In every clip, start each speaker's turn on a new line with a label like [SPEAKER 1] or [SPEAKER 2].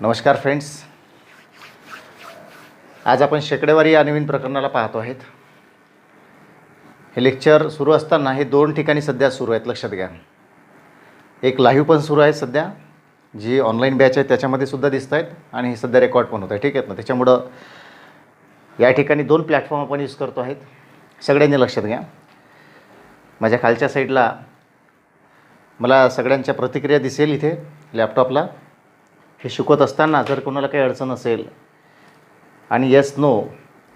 [SPEAKER 1] नमस्कार फ्रेंड्स, आज आपण शेकडेवारी या नवीन प्रकरणाला पाहतो आहेत. हे लेक्चर सुरू असताना हे दोन ठिकाणी सध्या सुरू आहेत, लक्षात घ्या. एक लाईव्ह पण सुरू आहे सध्या, जी ऑनलाईन बॅच आहे त्याच्यामध्ये सुद्धा दिसत आहेत, आणि हे सध्या रेकॉर्ड पण होत आहे. ठीक आहेत ना. त्याच्यामुळं या ठिकाणी दोन प्लॅटफॉर्म आपण यूज करतो आहेत. सगळ्यांनी लक्षात घ्या. माझ्या खालच्या साईडला मला सगळ्यांच्या प्रतिक्रिया दिसेल इथे लॅपटॉपला. हे शिकवत असताना जर कोणाला काही अडचण असेल आणि येस नो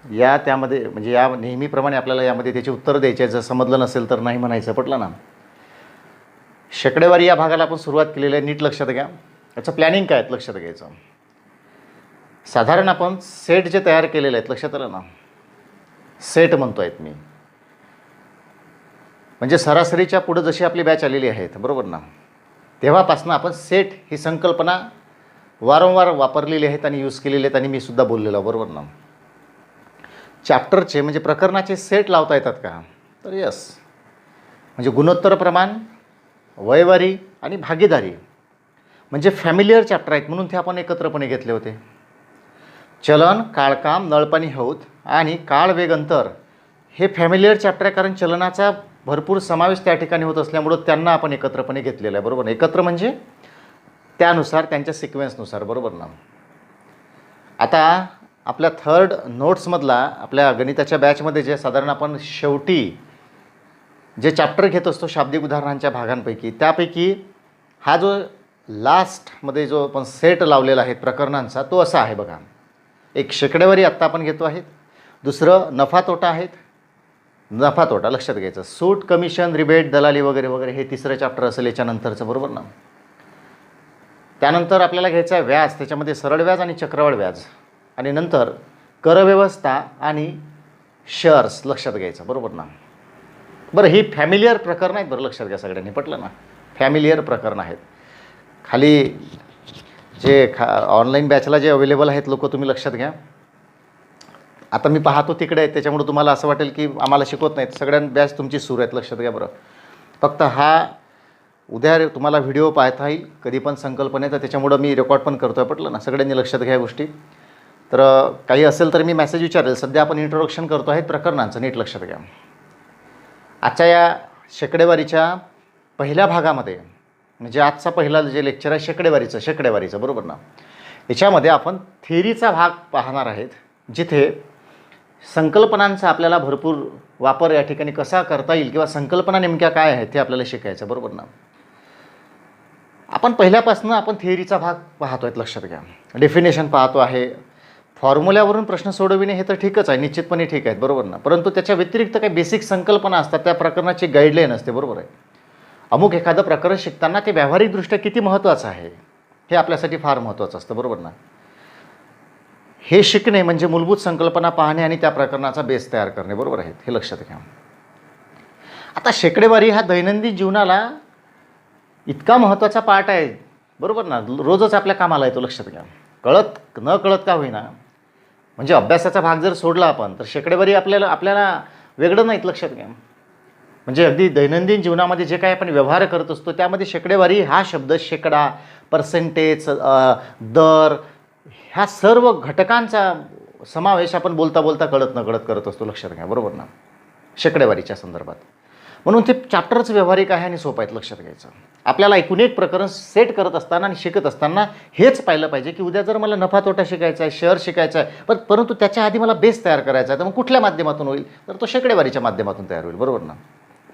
[SPEAKER 1] या त्यामध्ये म्हणजे या नेहमीप्रमाणे आपल्याला यामध्ये त्याची उत्तर द्यायची आहे. जर समजलं नसेल तर नाही म्हणायचं, पटलं ना. शेकडेवारी या भागाला आपण सुरुवात केलेली आहे. नीट लक्षात घ्या. याचं प्लॅनिंग काय आहे लक्षात घ्यायचं. साधारण आपण सेट जे तयार केलेले आहेत, लक्षात आलं ना. सेट म्हणतो आहेत मी, म्हणजे सरासरीच्या पुढं जशी आपली बॅच आलेली आहेत, बरोबर ना. तेव्हापासून आपण सेट ही संकल्पना वारंवार वापरलेली आहेत आणि यूज केलेले आहेत, आणि मी सुद्धा बोललेलो, बरोबर ना. चॅप्टरचे म्हणजे प्रकरणाचे सेट लावता येतात का, तर यस. म्हणजे गुणोत्तर प्रमाण, वयवारी आणि भागीदारी म्हणजे फॅमिलियर चॅप्टर आहेत, म्हणून ते आपण एकत्रपणे घेतले होते. चलन, काळकाम, नळपाणी हौद आणि काळ वेग अंतर हे फॅमिलियर चॅप्टर आहे, कारण चलनाचा भरपूर समावेश त्या ठिकाणी होत असल्यामुळं त्यांना आपण एकत्रपणे घेतलेलं आहे, बरोबर ना. एकत्र म्हणजे त्यानुसार, त्यांच्या सिक्वेन्सनुसार, बरोबर ना. आता आपल्या थर्ड नोट्समधला आपल्या गणिताच्या बॅचमध्ये जे साधारण आपण शेवटी जे चॅप्टर घेत असतो शाब्दिक उदाहरणांच्या भागांपैकी, त्यापैकी हा जो लास्टमध्ये जो आपण सेट लावलेला आहे प्रकरणांचा, तो असा आहे बघा. एक शेकडेवारी आत्ता आपण घेतो आहेत. दुसरं नफा तोटा आहेत. नफा तोटा लक्षात घ्यायचं. सूट, कमिशन, रिबेट, दलाली वगैरे वगैरे हे तिसरं चॅप्टर असेल याच्यानंतरचं, बरोबर ना. त्यानंतर आपल्याला घ्यायचं आहे व्याज. त्याच्यामध्ये सरळ व्याज आणि चक्रवाढ व्याज, आणि नंतर करव्यवस्था आणि शेअर्स लक्षात घ्यायचं, बरोबर ना. बरं, ही फॅमिलियर प्रकरणं आहेत, बरं लक्षात घ्या. सगळ्यांनी पटलं ना. फॅमिलियर प्रकरणं आहेत. खाली जे ऑनलाईन बॅचला जे अवेलेबल आहेत लोक, तुम्ही लक्षात घ्या. आता मी पाहतो तिकडे आहेत, त्याच्यामुळे तुम्हाला असं वाटेल की आम्हाला शिकवत नाहीत. सगळ्यां बॅच तुमची सुरू आहेत, लक्षात घ्या बरं. फक्त हा उद्या तुम्हाला व्हिडिओ पाहता येईल कधी पण संकल्पनेचा, त्याच्यामुळं मी रेकॉर्ड पण करतो आहे, पटलं ना. सगळ्यांनी लक्षात घ्या गोष्टी. तर काही असेल तर मी मेसेज विचारेल. सध्या आपण इंट्रोडक्शन करतो आहे प्रकरणांचं, नीट लक्षात घ्या. आजच्या या शेकडेवारीच्या पहिल्या भागामध्ये, म्हणजे आजचा पहिला जे लेक्चर आहे शेकडेवारीचं, बरोबर ना. याच्यामध्ये आपण थिअरीचा भाग पाहणार आहेत, जिथे संकल्पनांचा आपल्याला भरपूर वापर या ठिकाणी कसा करता येईल, किंवा संकल्पना नेमक्या काय आहेत ते आपल्याला शिकायचं, बरोबर ना. आपण पहिल्यापासून आपण थिअरीचा भाग पाहतो आहेत, लक्षात घ्या. डेफिनेशन पाहतो आहे. फॉर्म्युल्यावरून प्रश्न सोडविणे हे तर ठीकच आहे, निश्चितपणे ठीक आहेत, बरोबर ना. परंतु त्याच्या व्यतिरिक्त काही बेसिक संकल्पना असतात, त्या प्रकरणाची गाईडलाईन असते, बरोबर आहे. अमुक एखादं प्रकरण शिकताना ते व्यावहारिकदृष्ट्या किती महत्त्वाचं आहे हे आपल्यासाठी फार महत्त्वाचं असतं, बरोबर ना. हे शिकणे म्हणजे मूलभूत संकल्पना पाहणे आणि त्या प्रकरणाचा बेस तयार करणे, बरोबर आहे. हे लक्षात घ्या. आता शेकडेवारी हा दैनंदिन जीवनाला इतका महत्त्वाचा पार्ट आहे, बरोबर ना. रोजच आपल्या कामाला येतो, लक्षात घ्या. कळत न कळत का होईना, म्हणजे अभ्यासाचा भाग जर सोडला आपण, तर शेकडेवारी आपल्याला वेगळं नाहीत, लक्षात घ्या. म्हणजे अगदी दैनंदिन जीवनामध्ये जे काही आपण व्यवहार करत असतो त्यामध्ये शेकडेवारी हा शब्द, शेकडा, पर्सेंटेज, दर, ह्या सर्व घटकांचा समावेश आपण बोलता बोलता कळत न कळत करत असतो, लक्षात घ्या, बरोबर ना. शेकडेवारीच्या संदर्भात म्हणून ते चॅप्टरच व्यावहारिक आहे आणि सोपं आहेत, लक्षात घ्यायचं. आपल्याला एकूण एक प्रकरण सेट करत असताना आणि शिकत असताना हेच पाहिलं पाहिजे की उद्या जर मला नफा तोटा शिकायचा आहे, शेअर शिकायचा आहे, परंतु त्याच्या आधी मला बेस तयार करायचा आहे, तर मग कुठल्या माध्यमातून होईल, तर तो शेकडेवारीच्या माध्यमातून तयार होईल, बरोबर ना.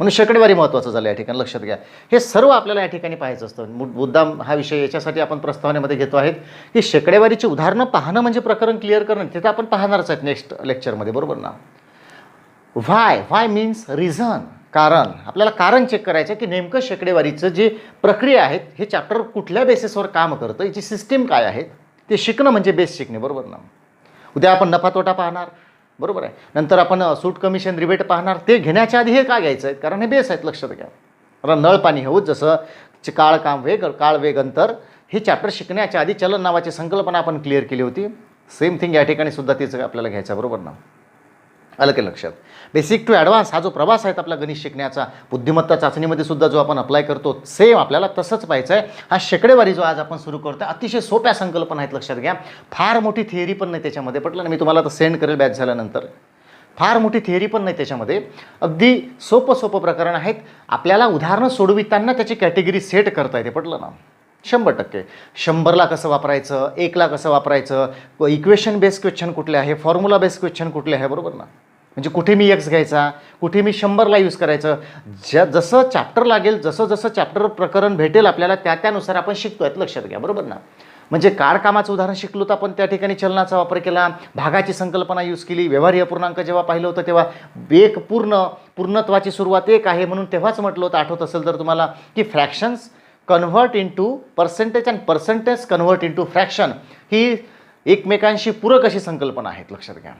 [SPEAKER 1] म्हणून शेकडेवारी महत्त्वाचं झालं या ठिकाणी, लक्षात घ्या. हे सर्व आपल्याला या ठिकाणी पाहायचं असतं. मुद्दाम हा विषय याच्यासाठी आपण प्रस्तावनेमध्ये घेतो आहेत की शेकडेवारीची उदाहरणं पाहणं म्हणजे प्रकरण क्लिअर करणं. तिथं आपण पाहणारच आहेत नेक्स्ट लेक्चरमध्ये, बरोबर ना. व्हाय मीन्स रिझन, कारण. आपल्याला कारण चेक करायचं की नेमकं शेकडेवारीचं जे प्रक्रिया आहेत, हे चॅप्टर कुठल्या बेसिसवर काम करतं, याची सिस्टीम काय आहे ते शिकणं म्हणजे बेस शिकणे, बरोबर ना. उद्या आपण नफा तोटा पाहणार, बरोबर आहे. नंतर आपण सूट, कमिशन, रिबेट पाहणार. ते घेण्याच्या आधी हे का घ्यायचं आहे, कारण हे बेस आहेत, लक्षात घ्या. कारण नळ पाणी हौद, जसं काळ वेग अंतर, हे चॅप्टर शिकण्याच्या आधी चलन नावाची संकल्पना आपण क्लिअर केली होती. सेम थिंग या ठिकाणी सुद्धा तीच आपल्याला घ्यायचं, बरोबर ना. आलं की लक्षात. बेसिक टू ॲडव्हान्स हा जो प्रवास आहे आपला गणित शिकण्याचा, बुद्धिमत्ता चाचणीमध्ये सुद्धा जो आपण अप्लाय करतो, सेम आपल्याला तसंच पाहिजे आहे. हा शेकडेवारी जो आज आपण सुरू करतो, अतिशय सोप्या संकल्पना आहेत, लक्षात घ्या. फार मोठी थिअरी पण नाही त्याच्यामध्ये, पटलं ना. मी तुम्हाला तर सेंड करेल बॅच झाल्यानंतर. फार मोठी थिअरी पण नाही त्याच्यामध्ये, अगदी सोपं प्रकरण आहेत. आपल्याला उदाहरणं सोडविताना त्याची कॅटेगरी सेट करता येते, पटलं ना. 100%. 100ला कसं वापरायचं, 1ला कसं वापरायचं, इक्वेशन बेस्ड क्वेश्चन कुठले आहे, फॉर्म्युला बेस्ड क्वेश्चन कुठले आहे, बरोबर ना. म्हणजे कुठे मी एक्स घ्यायचा, कुठे मी 100ला यूज करायचं. जसं चॅप्टर लागेल, जसं चॅप्टर प्रकरण भेटेल आपल्याला, त्यानुसार आपण शिकतो आहेत, लक्षात घ्या, बरोबर ना. म्हणजे कामाचं उदाहरण शिकलो तर आपण त्या ठिकाणी चलनाचा वापर केला, भागाची संकल्पना यूज केली. व्यवहारी अपूर्णांक जेव्हा पाहिलं होतं तेव्हा एक पूर्णत्वाची सुरुवात 1 आहे म्हणून तेव्हाच म्हटलं होतं, आठवत असेल तर तुम्हाला, की fractions convert into percentage and percentage convert into fraction ही एकमेकांशी पूरक अशी संकल्पना आहेत, लक्षात घ्या.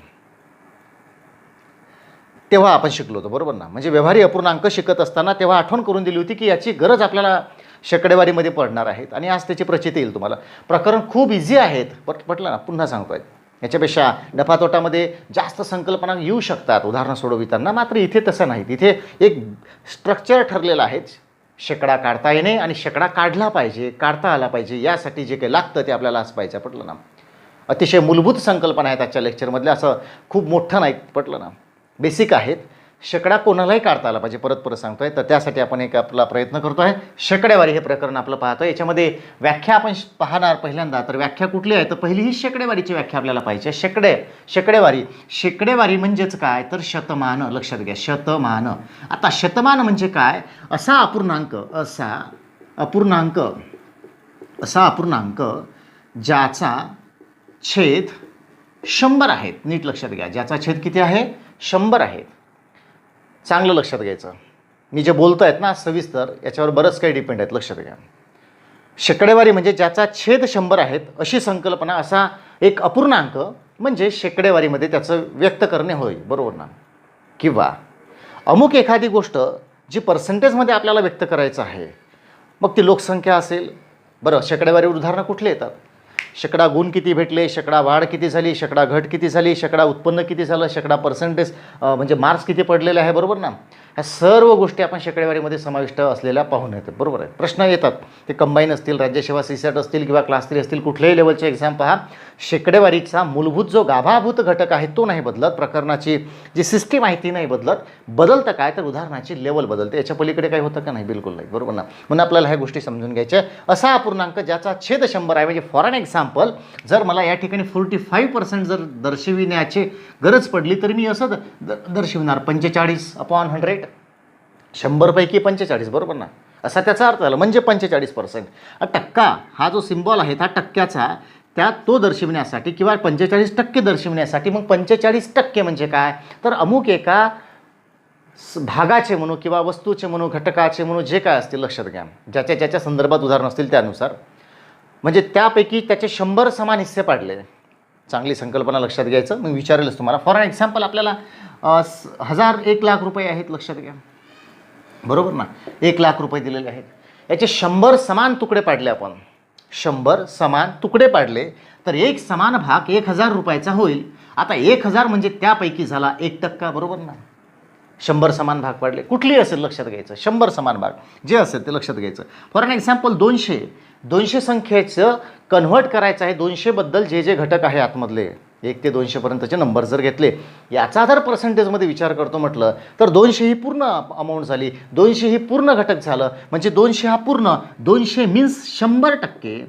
[SPEAKER 1] तेव्हा आपण शिकलो होतो, बरोबर ना. म्हणजे व्यवहारी अपूर्णांक शिकत असताना तेव्हा आठवण करून दिली होती की याची गरज आपल्याला शेकडेवारीमध्ये पडणार आहेत, आणि आज त्याची प्रचिती येईल तुम्हाला. प्रकरण खूप इझी आहेत, पटलं ना. पुन्हा सांगतोय, याच्यापेक्षा नफा तोटामध्ये जास्त संकल्पना येऊ शकतात उदाहरणं सोडविताना, मात्र इथे तसं नाहीत. इथे एक स्ट्रक्चर ठरलेलं आहे. शेकडा काढता येणे आणि शेकडा काढला पाहिजे, काढता आला पाहिजे, यासाठी जे काही लागतं ते आपल्याला आज पाहिजे, पटलं ना. अतिशय मूलभूत संकल्पना आहेत आजच्या लेक्चरमधल्या, असं खूप मोठं नाही, पटलं ना. बेसिक आहेत. शेकडा कोणालाही काढता आला पाहिजे, परत सांगतोय. तर त्यासाठी आपण एक आपला प्रयत्न करतो आहे. शेकडेवारी हे प्रकरण आपलं पाहतोय. याच्यामध्ये व्याख्या आपण पाहणार पहिल्यांदा. तर व्याख्या कुठली आहे, तर पहिली ही शेकडेवारीची व्याख्या आपल्याला पाहिजे. शेकडेवारी म्हणजेच काय, तर शतमान, लक्षात घ्या, शतमान. आता शतमान म्हणजे काय, असा अपूर्णांक ज्याचा छेद 100 आहेत. नीट लक्षात घ्या, ज्याचा छेद किती आहे, 100 आहेत. चांगलं लक्षात घ्यायचं. मी जे बोलतो आहेत ना सविस्तर, याच्यावर बरंच काही डिपेंड आहेत, लक्षात घ्या. शेकडेवारी म्हणजे ज्याचा छेद 100 आहेत अशी संकल्पना, असा एक अपूर्णांक म्हणजे शेकडेवारीमध्ये त्याचं व्यक्त करणे होय, बरोबर ना. किंवा अमुक एखादी गोष्ट जी पर्सेंटेजमध्ये आपल्याला व्यक्त करायचं आहे, मग ती लोकसंख्या असेल. बरं, शेकडेवारीवर उदाहरणं कुठले येतात, शेकडा गुण किती भेटले, शेकडा वाढ किती झाली, शेकडा घट किती झाली, शेकडा उत्पन्न किती झालं, शेकडा पर्सेंटेज म्हणजे मार्क्स किती पडलेले आहे, बरोबर ना. ह्या सर्व गोष्टी आपण शेकडेवारीमध्ये समाविष्ट असलेल्या पाहून येतात, बरोबर आहे. प्रश्न येतात, ते कंबाईन असतील, राज्यसेवा सीसॅट असतील किंवा क्लास 3 असतील, कुठल्याही लेवलचे एक्झाम पहा. शेकडेवारीचा मूलभूत जो गाभाभूत घटक आहे तो नाही बदलत, प्रकरणाची जी सिस्टीम आहे ती नाही बदलत. बदलतं काय, तर उदाहरणाची लेवल बदलते. याच्या पलीकडे काही होतं का, नाही, बिलकुल नाही, बरोबर ना. म्हणून आपल्याला ह्या गोष्टी समजून घ्यायच्या. असा अपूर्णांक ज्याचा छेद 100 आहे, म्हणजे फॉर एन एक्झाम्पल, जर मला या ठिकाणी 45% जर दर्शविण्याची गरज पडली तर मी असं दर्शविणार 45/100, 100 पैकी 45, बरोबर ना. असा त्याचा अर्थ झाला, म्हणजे 45%. टक्का हा जो सिम्बॉल आहे हा टक्क्याचा, तो दर्शविण्यासाठी किंवा 45% दर्शविण्यासाठी. मग 45% म्हणजे काय, तर अमुक एका भागाचे म्हणू किंवा वस्तूचे म्हणू, घटकाचे म्हणू, जे काय असतील, लक्षात घ्या, ज्याच्या संदर्भात उदाहरण असतील त्यानुसार, म्हणजे त्यापैकी त्याचे 100 समान हिस्से पाडले. चांगली संकल्पना, लक्षात घ्यायचं. मग विचारेलच तुम्हाला. फॉर एक्झाम्पल आपल्याला 1 लाख रुपये आहेत, लक्षात घ्या, बरोबर ना. 1 लाख रुपये दिलेले आहेत. याचे 100 समान तुकडे पाडले आपण, 100 समान तुकडे पाडले तर एक समान भाग 1000 रुपयाचा होईल. आता 1000 म्हणजे त्यापैकी झाला 1%, बरोबर ना. 100 समान भाग पाडले, कुठलीही असेल, लक्षात घ्यायचं. 100 समान भाग जे असेल ते लक्षात घ्यायचं. फॉर एन एक्झाम्पल 200 संख्येचं कन्व्हर्ट करायचं आहे. 200बद्दल जे जे घटक आहे आतमधले 1 ते 200 पर्यंतचे नंबर जर घेतले, याचा जर पर्सेंटेजमध्ये विचार करतो म्हटलं तर 200 ही पूर्ण अमाऊंट झाली, 200 ही पूर्ण घटक झालं. म्हणजे 200 हा पूर्ण, 200 मीन्स 100%,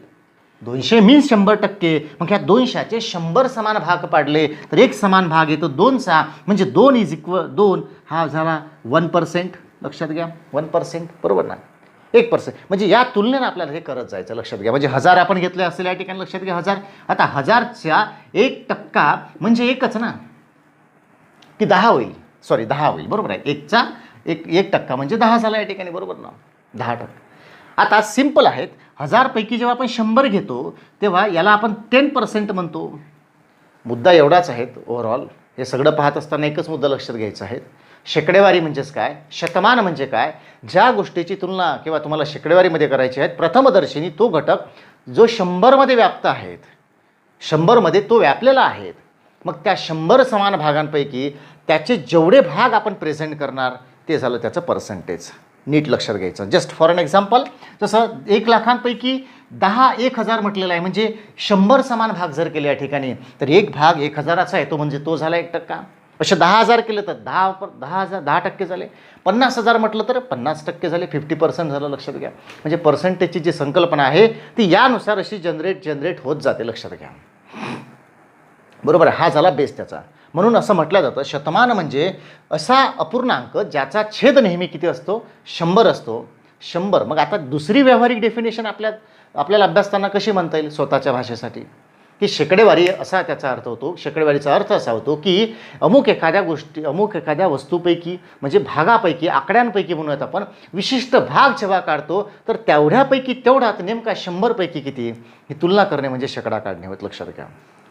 [SPEAKER 1] 200 मीन्स 100%. मग ह्या 200चे 100 समान भाग पाडले तर एक समान भाग येतो 2चा, म्हणजे 2 हा झाला 1%, लक्षात घ्या, 1%, बरोबर ना. 1%, म्हणजे या तुलनेनं आपल्याला हे करत जायचं, लक्षात घ्या. म्हणजे 1000 आपण घेतले असेल या ठिकाणी, लक्षात घ्या, 1000. आता 1000च्या 1% म्हणजे एकच ना, की 10 होईल, सॉरी 10 होईल, बरोबर आहे. 1% म्हणजे 10 झाला या ठिकाणी, बरोबर ना, 10%. आता सिम्पल आहेत. 1000 पैकी जेव्हा आपण 100 घेतो तेव्हा याला आपण 10% म्हणतो. मुद्दा एवढाच आहे ओव्हरऑल. हे सगळं पाहत असताना एकच मुद्दा लक्षात घ्यायचा आहे. शेकडेवारी म्हणजेच काय, शतमान म्हणजे काय, ज्या गोष्टीची तुलना किंवा तुम्हाला शेकडेवारीमध्ये करायची आहे, प्रथमदर्शनी तो घटक जो 100मध्ये व्याप्त आहेत, 100मध्ये तो व्यापलेला आहे, मग त्या 100 समान भागांपैकी त्याचे जेवढे भाग आपण प्रेझेंट करणार ते झालं त्याचं पर्सेंटेज. नीट लक्षात घ्यायचं. जस्ट फॉर एन एक्झाम्पल, जसं 1 लाखांपैकी 10,000 म्हटलेलं आहे, म्हणजे 100 समान भाग जर केले या ठिकाणी तर एक भाग 1,000चा आहे, तो म्हणजे तो झाला 1%. असे 10,000 केलं तर 10% झाले. 50,000 म्हटलं तर 50% झाले, 50% झालं. लक्षात घ्या. म्हणजे पर्सेंटेजची जी संकल्पना आहे ती यानुसार अशी जनरेट होत जाते. लक्षात घ्या. बरोबर आहे. हा झाला बेस त्याचा. म्हणून असं म्हटलं जातं शतमान म्हणजे असा अपूर्णांक ज्याचा छेद नेहमी किती असतो? 100 असतो. 100. मग आता दुसरी व्यावहारिक डेफिनेशन आपल्याला अभ्यासताना कशी म्हणता येईल स्वतःच्या भाषेसाठी, की शेकडेवारी असा त्याचा अर्थ होतो. शेकडेवारीचा अर्थ असा होतो की अमुक एखाद्या वस्तूपैकी म्हणजे भागापैकी, आकड्यांपैकी म्हणूयात आपण, विशिष्ट भाग जेव्हा काढतो तर तेवढ्यापैकी तेवढाच नेमका 100 पैकी किती ही तुलना करणे म्हणजे शेकडा काढणे होत. लक्षात घ्या.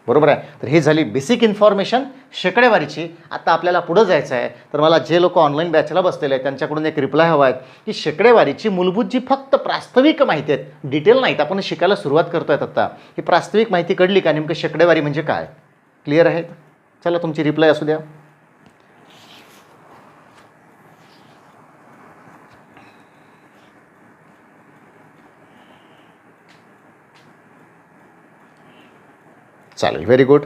[SPEAKER 1] बरोबर आहे. तर ही झाली बेसिक इन्फॉर्मेशन शेकडेवारीची. आता आपल्याला पुढं जायचं आहे. तर मला जे लोक ऑनलाईन बॅचला बसलेले आहेत त्यांच्याकडून एक रिप्लाय हवा आहे की शेकडेवारीची मूलभूत जी फक्त प्रास्ताविक माहिती आहेत, डिटेल नाहीत, आपण शिकायला सुरुवात करतोय आता, ही प्रास्ताविक माहिती कळली का? नेमकं शेकडेवारी म्हणजे काय? क्लिअर आहेत? चला तुमची रिप्लाय असू द्या. चालेल. Very good.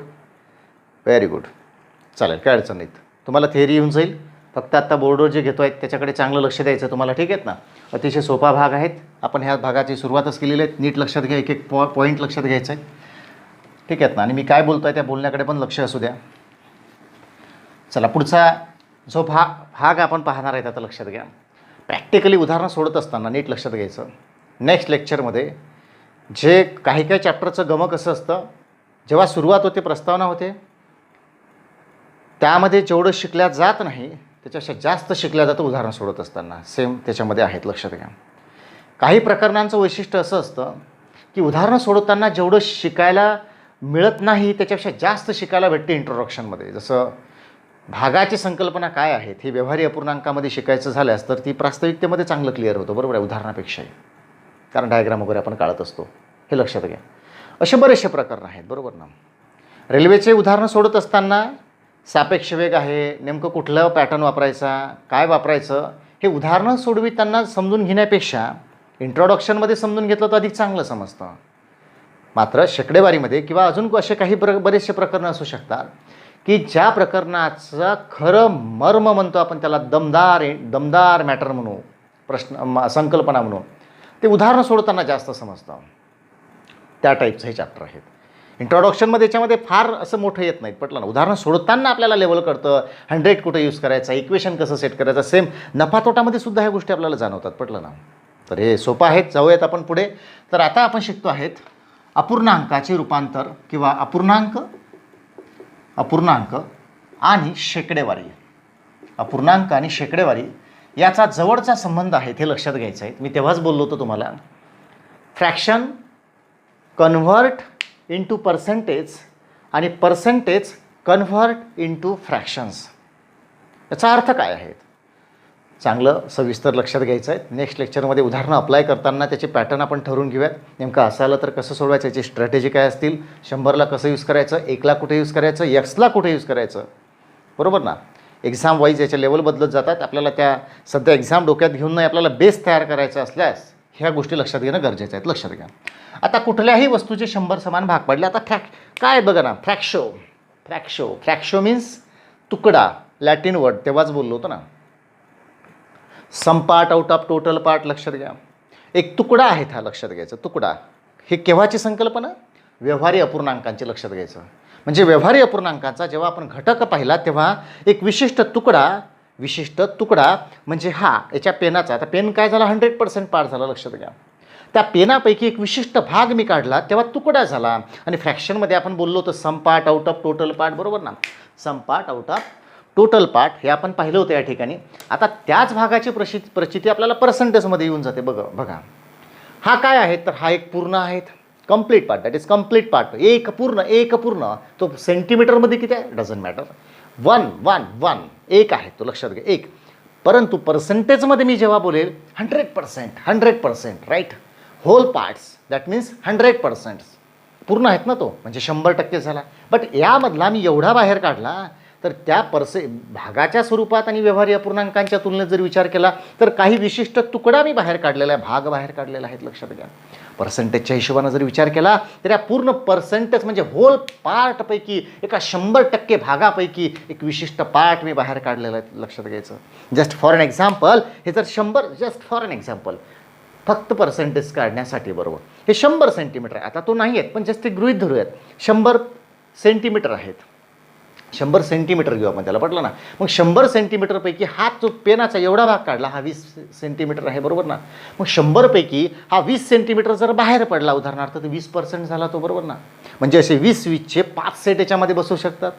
[SPEAKER 1] चालेल, काय अडचण नाहीत. तुम्हाला थिअरी येऊन जाईल. फक्त आत्ता बोर्डवर जे घेतो आहेत त्याच्याकडे चांगलं लक्ष द्यायचं तुम्हाला. ठीक आहेत ना? अतिशय सोपा भाग आहेत. आपण ह्या भागाची सुरुवातच केलेली आहे. नीट लक्षात घ्या. एक पॉईंट लक्षात घ्यायचं आहे. ठीक आहेत ना? आणि मी काय बोलतो आहे त्या बोलण्याकडे पण लक्ष असू द्या. चला, पुढचा जो भाग आपण पाहणार आहेत आता लक्षात घ्या. प्रॅक्टिकली उदाहरणं सोडत असताना नीट लक्षात घ्यायचं. नेक्स्ट लेक्चरमध्ये जे काही चॅप्टरचं गमक असं असतं, जेव्हा सुरुवात होते, प्रस्तावना होते, त्यामध्ये जेवढं शिकल्या जात नाही त्याच्यापेक्षा जास्त शिकल्या जातं उदाहरण सोडत असताना. सेम त्याच्यामध्ये आहेत. लक्षात घ्या. काही प्रकरणांचं वैशिष्ट्य असं असतं की उदाहरणं सोडवताना जेवढं शिकायला मिळत नाही त्याच्यापेक्षा जास्त शिकायला भेटते इंट्रोडक्शनमध्ये. जसं भागाची संकल्पना काय आहेत हे व्यवहारी अपूर्णांकामध्ये शिकायचं झाल्यास तर ती प्रास्ताविकतेमध्ये चांगलं क्लिअर होतं. बरोबर आहे, उदाहरणापेक्षाही, कारण डायग्राम वगैरे आपण काढत असतो. हे लक्षात घ्या. असे बरेचसे प्रकरण आहेत. बरोबर ना? रेल्वेचे उदाहरणं सोडत असताना सापेक्ष वेग आहे, नेमकं कुठलं पॅटर्न वापरायचा, काय वापरायचं, हे उदाहरणं सोडविताना समजून घेण्यापेक्षा इंट्रोडक्शनमध्ये समजून घेतलं तर अधिक चांगलं समजतं. मात्र शेकडेवारीमध्ये किंवा अजून असे काही बरेचसे प्रकरणं असू शकतात की ज्या प्रकरणाचं खरं मर्म म्हणतो आपण त्याला, दमदार मॅटर म्हणू, संकल्पना म्हणू, ते उदाहरणं सोडताना जास्त समजतं. त्या टाईपचं हे चॅप्टर आहेत. इंट्रोडक्शनमध्ये याच्यामध्ये फार असं मोठं येत नाहीत. पटलं ना? उदाहरणं सोडताना आपल्याला लेवल कळतं. 100 कुठं यूज करायचा, इक्वेशन कसं सेट करायचं, सेम नफा तोटामध्ये सुद्धा ह्या गोष्टी आपल्याला जाणवतात. पटलं ना? तर हे सोपं आहेत. जाऊयात आपण पुढे. तर आता आपण शिकतो आहेत अपूर्णांकाचे रूपांतर किंवा अपूर्णांक आणि शेकडेवारी. अपूर्णांक आणि शेकडेवारी याचा जवळचा संबंध आहे हे लक्षात घ्यायचं आहे. मी तेव्हाच बोललो होतो तुम्हाला, फ्रॅक्शन कन्व्हर्ट इंटू पर्सेंटेज आणि पर्सेंटेज कन्व्हर्ट इंटू फ्रॅक्शन्स. याचा अर्थ काय आहे चांगलं सविस्तर लक्षात घ्यायचं आहे. नेक्स्ट लेक्चरमध्ये उदाहरणं अप्लाय करताना त्याचे पॅटर्न आपण ठरवून घेऊयात. नेमकं असं आलं तर कसं सोडवायचं, याची स्ट्रॅटेजी काय असतील, 100ला कसं यूज करायचं, 1ला कुठे यूज करायचं, एक्सला कुठे यूज करायचं. बरोबर ना? एक्झाम वाईज याच्या लेवल बदलत जातात. आपल्याला त्या सध्या एक्झाम डोक्यात घेऊन नाही, आपल्याला बेस तयार करायचा असल्यास ह्या गोष्टी लक्षात घेणं गरजेचं आहे. लक्षात घ्या. आता कुठल्याही वस्तूचे 100 समान भाग पडले. आता काय बघा ना, फ्रॅक्शो मीन्स तुकडा, लॅटिन वर्ड, तेव्हाच बोललो होतो ना. Some part out of total part. लक्षात घ्या. एक तुकडा आहे हा, लक्षात घ्यायचं. तुकडा हे केव्हाची संकल्पना? व्यवहारी अपूर्णांकांची. लक्षात घ्यायचं. म्हणजे व्यवहारी अपूर्णांकांचा जेव्हा आपण घटक पाहिला तेव्हा एक विशिष्ट तुकडा म्हणजे हा याच्या पेनाचा. आता पेन काय झाला, 100% पार्ट झाला. लक्षात घ्या. त्या पेनापैकी एक विशिष्ट भाग मी काढला तेव्हा तुकडा झाला. आणि फ्रॅक्शनमध्ये आपण बोललो होतो some part out of total part. बरोबर ना? Some part out of total part हे आपण पाहिलं होतं या ठिकाणी. आता त्याच भागाची प्रचिती आपल्याला पर्सेंटेजमध्ये येऊन जाते. बघा हा काय आहे, तर हा एक पूर्ण आहे, complete part, that is complete part. एक पूर्ण तो सेंटीमीटरमध्ये किती आहे डझंट मॅटर. 1 एक आहे तो. लक्षात घ्या, एक. परंतु पर्सेंटेजमध्ये मी जेव्हा बोलेल 100%, right, whole parts, that means 100%. पूर्ण आहेत ना तो, म्हणजे 100% झाला. बट यामधला मी एवढा बाहेर काढला तर त्या भागाच्या स्वरूपात आणि व्यवहारी अपूर्णांकांच्या तुलनेत जर विचार केला तर काही विशिष्ट तुकडा मी बाहेर काढलेला आहे, भाग बाहेर काढलेला आहे, लक्षात घ्या. पर्सेंटेजच्या हिशोबानं जर विचार केला तर या पूर्ण पर्सेंटेज म्हणजे होल पार्टपैकी एका 100% भागापैकी एक विशिष्ट पार्ट मी बाहेर काढलेला आहे, लक्षात घ्यायचं. जस्ट फॉर एन एक्झाम्पल, हे जर 100, जस्ट फॉर एन एक्झाम्पल, फक्त पर्सेंटेज काढण्यासाठी बरोबर हे 100 सेंटीमीटर आहे. आता तो नाही आहेत पण जस्ट ते गृहीत धरूयात 100 सेंटीमीटर आहेत. 100 सेंटीमीटर घेऊ आपण, त्याला पटलं ना. मग 100 सेंटीमीटरपैकी हा जो पेनाचा एवढा भाग काढला, हा 20 सेंटीमीटर आहे, बरोबर ना. मग 100पैकी हा 20 सेंटीमीटर जर बाहेर पडला उदाहरणार्थ, तर 20% झाला तो, बरोबर ना. म्हणजे असे 20-20चे 5 सेट याच्यामध्ये बसू शकतात.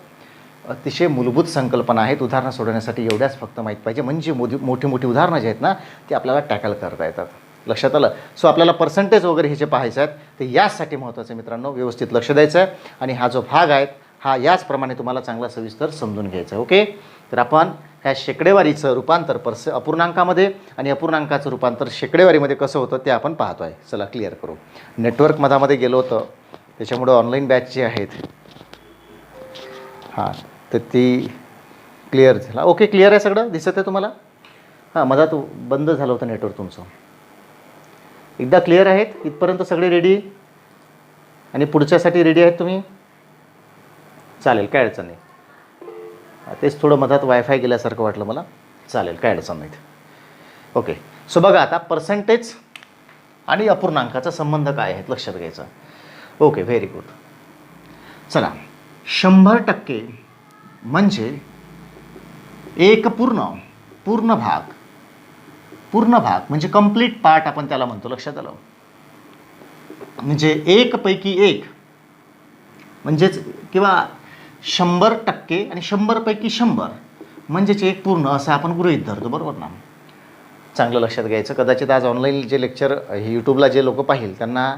[SPEAKER 1] अतिशय मूलभूत संकल्पना आहेत, उदाहरणं सोडवण्यासाठी एवढ्याच फक्त माहीत पाहिजे, म्हणजे मोठी मोठी उदाहरणं जे आहेत ना ते आपल्याला टॅकल करता येतात. लक्षात आलं. सो आपल्याला पर्सेंटेज वगैरे हे जे पाहायचं आहेत ते यासाठी महत्त्वाचं मित्रांनो, व्यवस्थित लक्ष द्यायचं आहे. आणि हा जो भाग आहे हा याचप्रमाणे तुम्हाला चांगला सविस्तर समजून घ्यायचा आहे. ओके. तर आपण ह्या शेकडेवारीचं रूपांतर अपूर्णांकामध्ये आणि अपूर्णांकाचं रूपांतर शेकडेवारीमध्ये कसं होतं ते आपण पाहतो आहे. चला क्लिअर करू. नेटवर्क मधामध्ये गेलो होतं त्याच्यामुळं ऑनलाईन बॅच जी आहेत हां तर ती क्लिअर झाला. ओके, क्लिअर आहे सगळं, दिसत आहे तुम्हाला. हां, मधात बंद झालं होतं नेटवर्क तुमचं. एकदा क्लिअर आहेत इथपर्यंत सगळे रेडी आणि पुढच्यासाठी रेडी आहेत तुम्ही? चालेल, काय अडचण नाही. तेच थोडं मधात वायफाय गेल्यासारखं वाटलं मला. चालेल, काय अडचण नाहीत. ओके. सो बघा आता पर्सेंटेज आणि अपूर्णांकाचा संबंध काय आहे लक्षात घ्यायचा. Okay, very good. चला, 100% म्हणजे एक पूर्ण भाग म्हणजे कंप्लीट पार्ट आपण त्याला म्हणतो, लक्षात आलं. म्हणजे 1पैकी 1 म्हणजेच किंवा 100% आणि 100पैकी 100 म्हणजेच एक पूर्ण असं आपण गृहीत धरतो, बरोबर ना. चांगलं लक्षात घ्यायचं. कदाचित आज ऑनलाईन जे लेक्चर यूट्यूबला जे लोक पाहिल त्यांना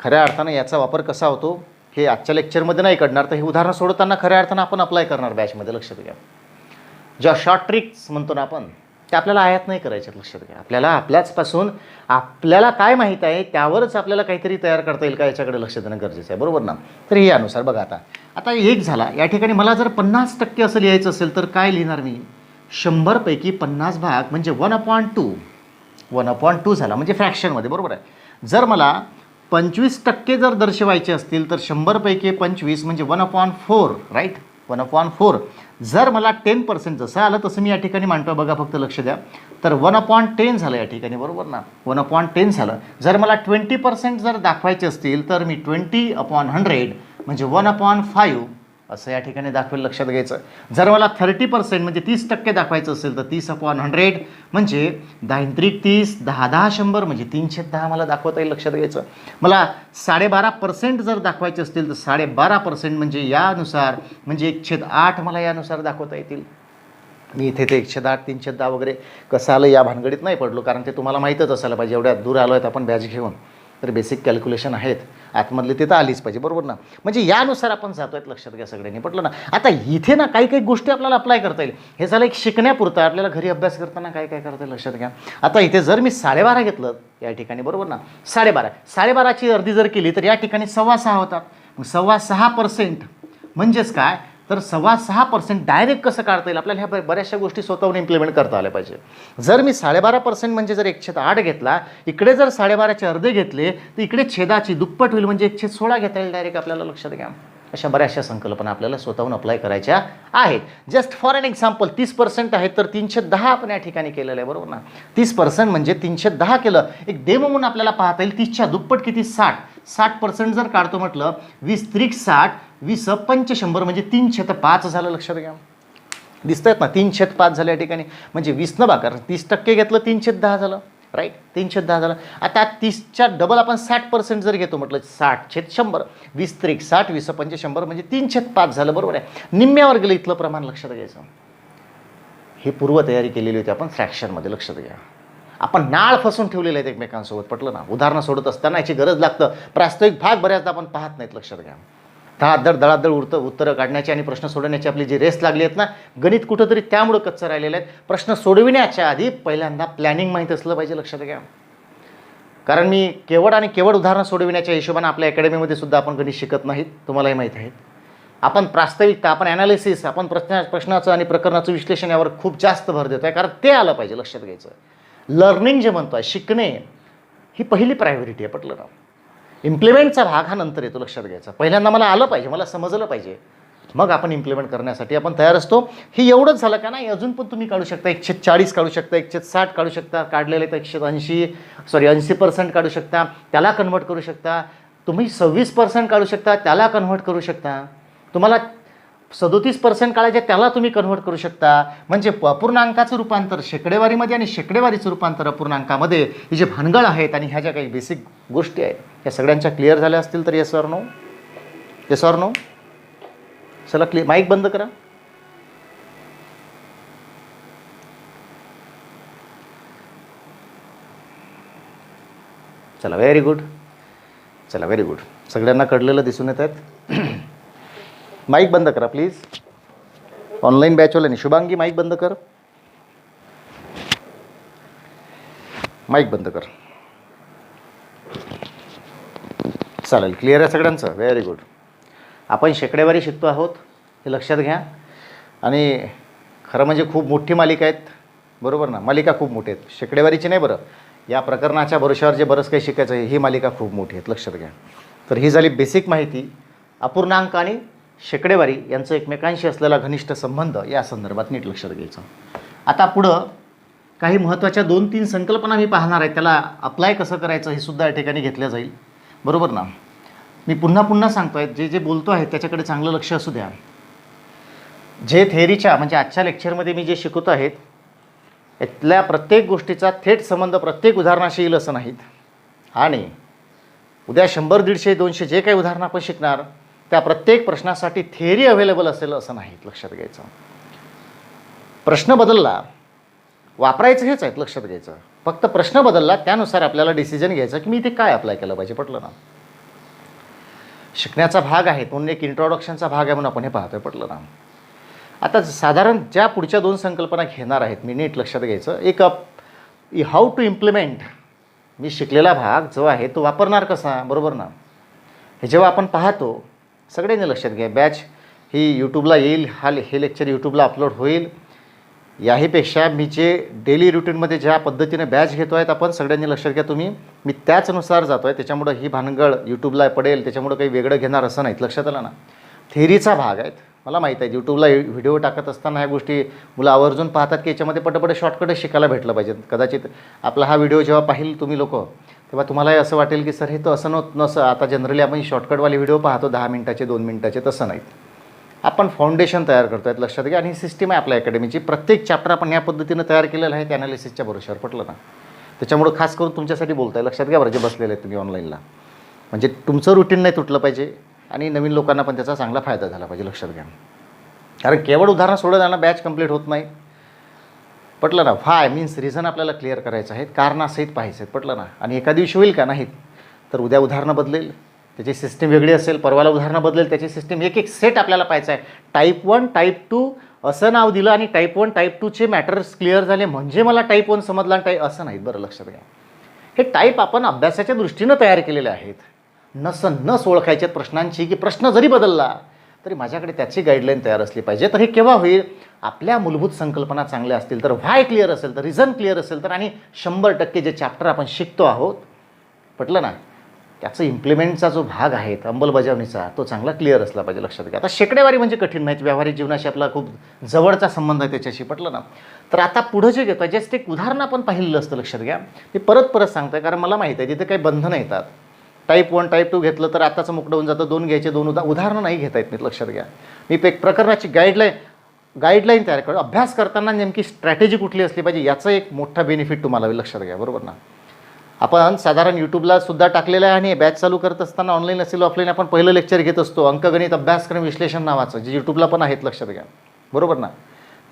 [SPEAKER 1] खऱ्या अर्थानं याचा वापर कसा होतो हे आजच्या लेक्चरमध्ये नाही कळणार, तर हे उदाहरण सोडताना खऱ्या अर्थानं आपण अप्लाय करणार बॅचमध्ये, लक्षात घ्या. ज्या शॉर्ट ट्रिक्स म्हणतो ना आपण ते आपल्याला आयात नाही करायच्यात, लक्षात घ्या. आपल्याला आपल्याचपासून आपल्याला काय माहीत आहे त्यावरच आपल्याला काहीतरी तयार करता येईल का याच्याकडे लक्ष देणं गरजेचं आहे, बरोबर ना. तर यानुसार बघा आता एक झाला. या ठिकाणी मला जर 50% असं लिहायचं असेल तर काय लिहिणार मी? 100पैकी 50 भाग म्हणजे 1/2 झाला, म्हणजे फ्रॅक्शनमध्ये, बरोबर आहे. जर मला 25% जर दर्शवायचे असतील तर 100पैकी 25 म्हणजे 1/4, राईट, 1/4. जर मला 10% जसं आलं तसं मी या ठिकाणी मांडतो, बघा फक्त लक्ष द्या. तर 1/10 झालं या ठिकाणी, बरोबर ना. 1/10 झालं. जर मला 20% जर दाखवायचे असतील तर मी 20/100 म्हणजे 1/5 असं या ठिकाणी दाखवेल, लक्षात घ्यायचं. जर मला 30% म्हणजे 30% दाखवायचं असेल तर 30/100 म्हणजे 10×30 10×10 100 म्हणजे 310 मला दाखवता येईल, लक्षात घ्यायचं. मला 12.5% जर दाखवायचे असतील तर 12.5% म्हणजे यानुसार म्हणजे 1/8 मला यानुसार दाखवता येतील. मी इथे ते 1/8 310 वगैरे कसं आलं या भानगडीत नाही पडलो, कारण ते तुम्हाला माहीतच असायला पाहिजे. एवढ्या दूर आलो आहेत आपण बॅच घेऊन, तर बेसिक कॅल्क्युलेशन आहेत आतमधले ते तर आलीच पाहिजे, बरोबर ना. म्हणजे यानुसार आपण जातो आहेत, लक्षात घ्या सगळ्यांनी, पटलं ना. आता इथे ना काही गोष्टी आपल्याला अप्लाय करता येईल. हे झालं एक शिकण्यापुरतं, आपल्याला घरी अभ्यास करताना काय करता येईल लक्षात घ्या. आता इथे जर मी 12.5 घेतलं या ठिकाणी, बरोबर ना. 12.5ची अर्धी जर केली तर या ठिकाणी 6.25 होतात. मग 6.25% म्हणजेच काय तर 6.25% डायरेक्ट कसं काढता येईल आपल्याला, ह्या बऱ्याचशा गोष्टी स्वतःहून इम्प्लिमेंट करता आल्या पाहिजे. जर मी 12.5% म्हणजे जर 1/8 घेतला, इकडे जर 12.5चे अर्धे घेतले तर इकडे छेदाची दुप्पट होईल म्हणजे 1/16 घेता येईल डायरेक्ट आपल्याला, लक्षात घ्या. अशा बऱ्याचशा संकल्पना आपल्याला स्वतःहून अप्लाय करायच्या आहेत. जस्ट फॉर एन एक्झाम्पल 30% आहेत तर 310 आपण या ठिकाणी केलेलं आहे, बरोबर ना. 30% म्हणजे 310 केलं. एक डेमो म्हणून आपल्याला पाहता येईल. 30च्या दुप्पट किती? 60% जर काढतो म्हटलं 20×60 20×5 म्हणजे 3/5 झालं, लक्षात घ्या. दिसत आहेत ना, 3/5 झालं या ठिकाणी. म्हणजे 20 न भागा 30% घेतलं 3/10 झालं, राईट, 3/10 झालं. आता 30च्या डबल आपण 60% जर घेतो म्हटलं 60/100 20×60 20×5 म्हणजे 3/5 झालं, बरोबर आहे. निम्म्यावर गेलं इथलं प्रमाण, लक्षात घ्यायचं. ही पूर्वतयारी केलेली होती आपण फ्रॅक्शनमध्ये, लक्षात घ्या. आपण नाळ फसून ठेवलेले आहेत एकमेकांसोबत, पटलं ना. उदाहरणं सोडत असताना याची गरज लागतं. प्रास्ताविक भाग बऱ्याचदा आपण पाहत नाहीत, लक्षात घ्या. दळादळ उत्तरं काढण्याची आणि प्रश्न सोडवण्याची आपली जी रेस लागली आहेत ना, गणित कुठंतरी त्यामुळं कच्चं राहिलेलं आहे. प्रश्न सोडविण्याच्या आधी पहिल्यांदा प्लॅनिंग माहीत असलं पाहिजे, लक्षात घ्या. कारण मी केवळ आणि केवळ उदाहरणं सोडविण्याच्या हिशोबाने आपल्या अकॅडमीमध्ये सुद्धा आपण गणित शिकत नाहीत, तुम्हालाही माहीत आहे. आपण प्रास्ताविकता, आपण ॲनालिसिस, आपण प्रश्नाचं आणि प्रकरणाचं विश्लेषण यावर खूप जास्त भर देतो आहे, कारण ते आलं पाहिजे. लक्षात घ्यायचं, लर्निंग जे म्हणतो आहे, शिकणे ही पहिली प्रायोरिटी आहे. पटलं ना? इम्प्लिमेंटचा भाग हा नंतर येतो. लक्षात घ्यायचा, पहिल्यांदा मला आलं पाहिजे, मला समजलं पाहिजे, मग आपण इम्प्लिमेंट करण्यासाठी आपण तयार असतो. ही एवढंच झालं का नाही, अजून पण तुम्ही काढू शकता. 140 काढू शकता, 160 काढू शकता, काढलेले तर 80% काढू शकता, त्याला कन्व्हर्ट करू शकता. तुम्ही 26% काढू शकता, त्याला कन्व्हर्ट करू शकता. तुम्हाला 37% काढायचे, त्याला तुम्ही कन्व्हर्ट करू शकता. म्हणजे अपूर्णांकाचं रूपांतर शेकडेवारीमध्ये आणि शेकडेवारीचं रूपांतर अपूर्णांकामध्ये, ही जे भानगड आहेत आणि ह्या ज्या काही बेसिक गोष्टी आहेत ह्या सगळ्यांच्या क्लिअर झाल्या असतील तर yes or no? Yes or no? चला क्लिअर, माईक बंद करा. चला, व्हेरी गुड. चला, व्हेरी गुड. सगळ्यांना कळलेलं दिसून येत आहेत. माईक बंद करा प्लीज. ऑनलाईन बॅचवाल्याने शुभांगी माईक बंद कर. माईक बंद कर. चालेल, क्लिअर आहे सगळ्यांचं? Very good. आपण शेकडेवारी शिकतो आहोत, हे लक्षात घ्या. आणि खरं म्हणजे खूप मोठी मालिका आहेत, बरोबर ना? मालिका खूप मोठी आहेत, शेकडेवारीची नाही बरं. या प्रकरणाच्या भरोशावर जे बरंच काही शिकायचं आहे, ही मालिका खूप मोठी आहेत, लक्षात घ्या. तर ही झाली बेसिक माहिती. अपूर्णांक आणि शेकडेवारी यांचं एकमेकांशी असलेला घनिष्ठ संबंध या संदर्भात नीट लक्षात घ्यायचं. आता पुढं काही महत्त्वाच्या 2-3 संकल्पना मी पाहणार आहे, त्याला अप्लाय कसं करायचं हे सुद्धा या ठिकाणी घेतलं जाईल, बरोबर ना? मी पुन्हा सांगतो आहे, जे बोलतो आहे त्याच्याकडे चांगलं लक्ष असू द्या. जे थेअरीच्या म्हणजे आजच्या लेक्चरमध्ये मी जे शिकवतो आहेत यातल्या प्रत्येक गोष्टीचा थेट संबंध प्रत्येक उदाहरणाशी येईल असं नाहीत. आणि उद्या 100, 150, 200 जे काही उदाहरणं आपण शिकणार त्या प्रत्येक प्रश्नासाठी थेअरी अवेलेबल असेल असं नाहीत, लक्षात घ्यायचं. प्रश्न बदलला, वापरायचं हेच आहेत, लक्षात घ्यायचं. फक्त प्रश्न बदलला, त्यानुसार आपल्याला डिसिजन घ्यायचं की मी इथे काय अप्लाय केलं पाहिजे. पटलं ना? शिकण्याचा भाग आहे म्हणून एक इंट्रोडक्शनचा भाग आहे म्हणून आपण हे पाहतोय. पटलं ना? आता साधारण ज्या पुढच्या 2 संकल्पना घेणार आहेत मी, नीट लक्षात घ्यायचं. एक हाऊ टू इम्प्लिमेंट, मी शिकलेला भाग जो आहे तो वापरणार कसा, बरोबर ना? हे जेव्हा आपण पाहतो सगळ्यांनी लक्षात घ्या. बॅच ही यूट्यूबला येईल, हे लेक्चर यूट्यूबला अपलोड होईल. याहीपेक्षा मी जे डेली रुटीनमध्ये ज्या पद्धतीने बॅच घेतो आहेत आपण, सगळ्यांनी लक्षात घ्या तुम्ही, मी त्याचनुसार जातो आहे. त्याच्यामुळं ही भानगड यूट्यूबला पडेल, त्याच्यामुळं काही वेगळं घेणार असं नाहीत, लक्षात आलं ना? थेअरीचा भाग आहेत, मला माहीत आहे. यूट्यूबला व्हिडिओ टाकत असताना ह्या गोष्टी मुलं आवर्जून पाहतात की याच्यामध्ये पटपट शॉर्टकटच शिकायला भेटलं पाहिजे. कदाचित आपला हा व्हिडिओ जेव्हा पाहिल तुम्ही लोक, तेव्हा तुम्हालाही असं वाटेल की सर हे तर असं नसं. आता जनरली आपण शॉर्टकटवाले व्हिडिओ पाहतो 10 मिनिटाचे, 2 मिनिटाचे, तसं नाहीत. आपण फाउंडेशन तयार करतो आहेत, लक्षात घ्या. आणि ही सिस्टीम आहे आपल्या अकॅडमीची. प्रत्येक चॅप्टर आपण या पद्धतीनं तयार केलेलं आहे, त्या ॲनालिसिसच्या भरोशावर. पटलं ना? त्याच्यामुळं खास करून तुमच्यासाठी बोलत आहे, लक्षात घ्या बरं, जे बसलेले आहेत तुम्ही ऑनलाईनला. म्हणजे तुमचं रुटीन नाही तुटलं पाहिजे आणि नवीन लोकांना पण त्याचा चांगला फायदा झाला पाहिजे, लक्षात घ्या. कारण केवळ उदाहरण सोडवताना बॅच कंप्लीट होत नाही. पटलं ना? व्हाय मीन्स रिझन आपल्याला क्लिअर करायचं आहे, कारणासहित पाहायचं आहेत. पटलं ना? आणि एका दिवशी होईल का? नाहीत. तर उद्या उदाहरणं बदलेल, त्याची सिस्टीम वेगळी असेल. परवाला उदाहरणं बदलेल, त्याची सिस्टीम. एक सेट आपल्याला पाहायचं आहे. टाईप 1, टाईप 2 असं नाव दिलं आणि टाईप 1, टाईप 2चे मॅटर्स क्लिअर झाले म्हणजे मला टाईप 1 समजला आणि टाईप असं नाहीत, बरं लक्षात घ्या. हे टाईप आपण अभ्यासाच्या दृष्टीनं तयार केलेले आहेत. नस ओळखायच्या प्रश्नांची, की प्रश्न जरी बदलला तरी माझ्याकडे त्याची गाईडलाईन तयार असली पाहिजे. तर हे केव्हा होईल? आपल्या मूलभूत संकल्पना चांगल्या असतील तर, व्हाय क्लिअर असेल तर, रिझन क्लिअर असेल तर, आणि 100% जे चॅप्टर आपण शिकतो आहोत, पटलं ना, त्याचं इम्प्लिमेंटचा जो भाग आहे अंमलबजावणीचा, तो चांगला क्लिअर असला पाहिजे, लक्षात घ्या. आता शेकडेवारी म्हणजे कठीण नाहीत, व्यावहारिक जीवनाशी आपला खूप जवळचा संबंध आहे त्याच्याशी. पटलं ना? तर आता पुढं जे घेतो आहे, जस्ट एक उदाहरण आपण पाहिलेलं असतं, लक्षात घ्या. मी परत सांगतो आहे कारण मला माहीत आहे तिथे काही बंधनं येतात. टाईप 1, टाईप 2 घेतलं तर आत्ताचं मुकडं होऊन जातं. 2 घ्यायचे, 2 उदाहरणं नाही घेता येत नाहीत, लक्षात घ्या. मी एक प्रकरणाची गाईडलाईन तयार करतो. अभ्यास करताना नेमकी स्ट्रॅटेजी कुठली असली पाहिजे याचा एक मोठा बेनिफिट तुम्हाला लक्षात घ्या, बरोबर ना? आपण साधारण यूट्यूबला सुद्धा टाकलेलं आहे आणि बॅच चालू करत असताना ऑनलाईन असेल ऑफलाईन आपण पहिलं लेक्चर घेत असतो, अंकगणित अभ्यासक्रम विश्लेषण नावाचं, जे यूट्यूबला पण आहेत, लक्षात घ्या, बरोबर ना?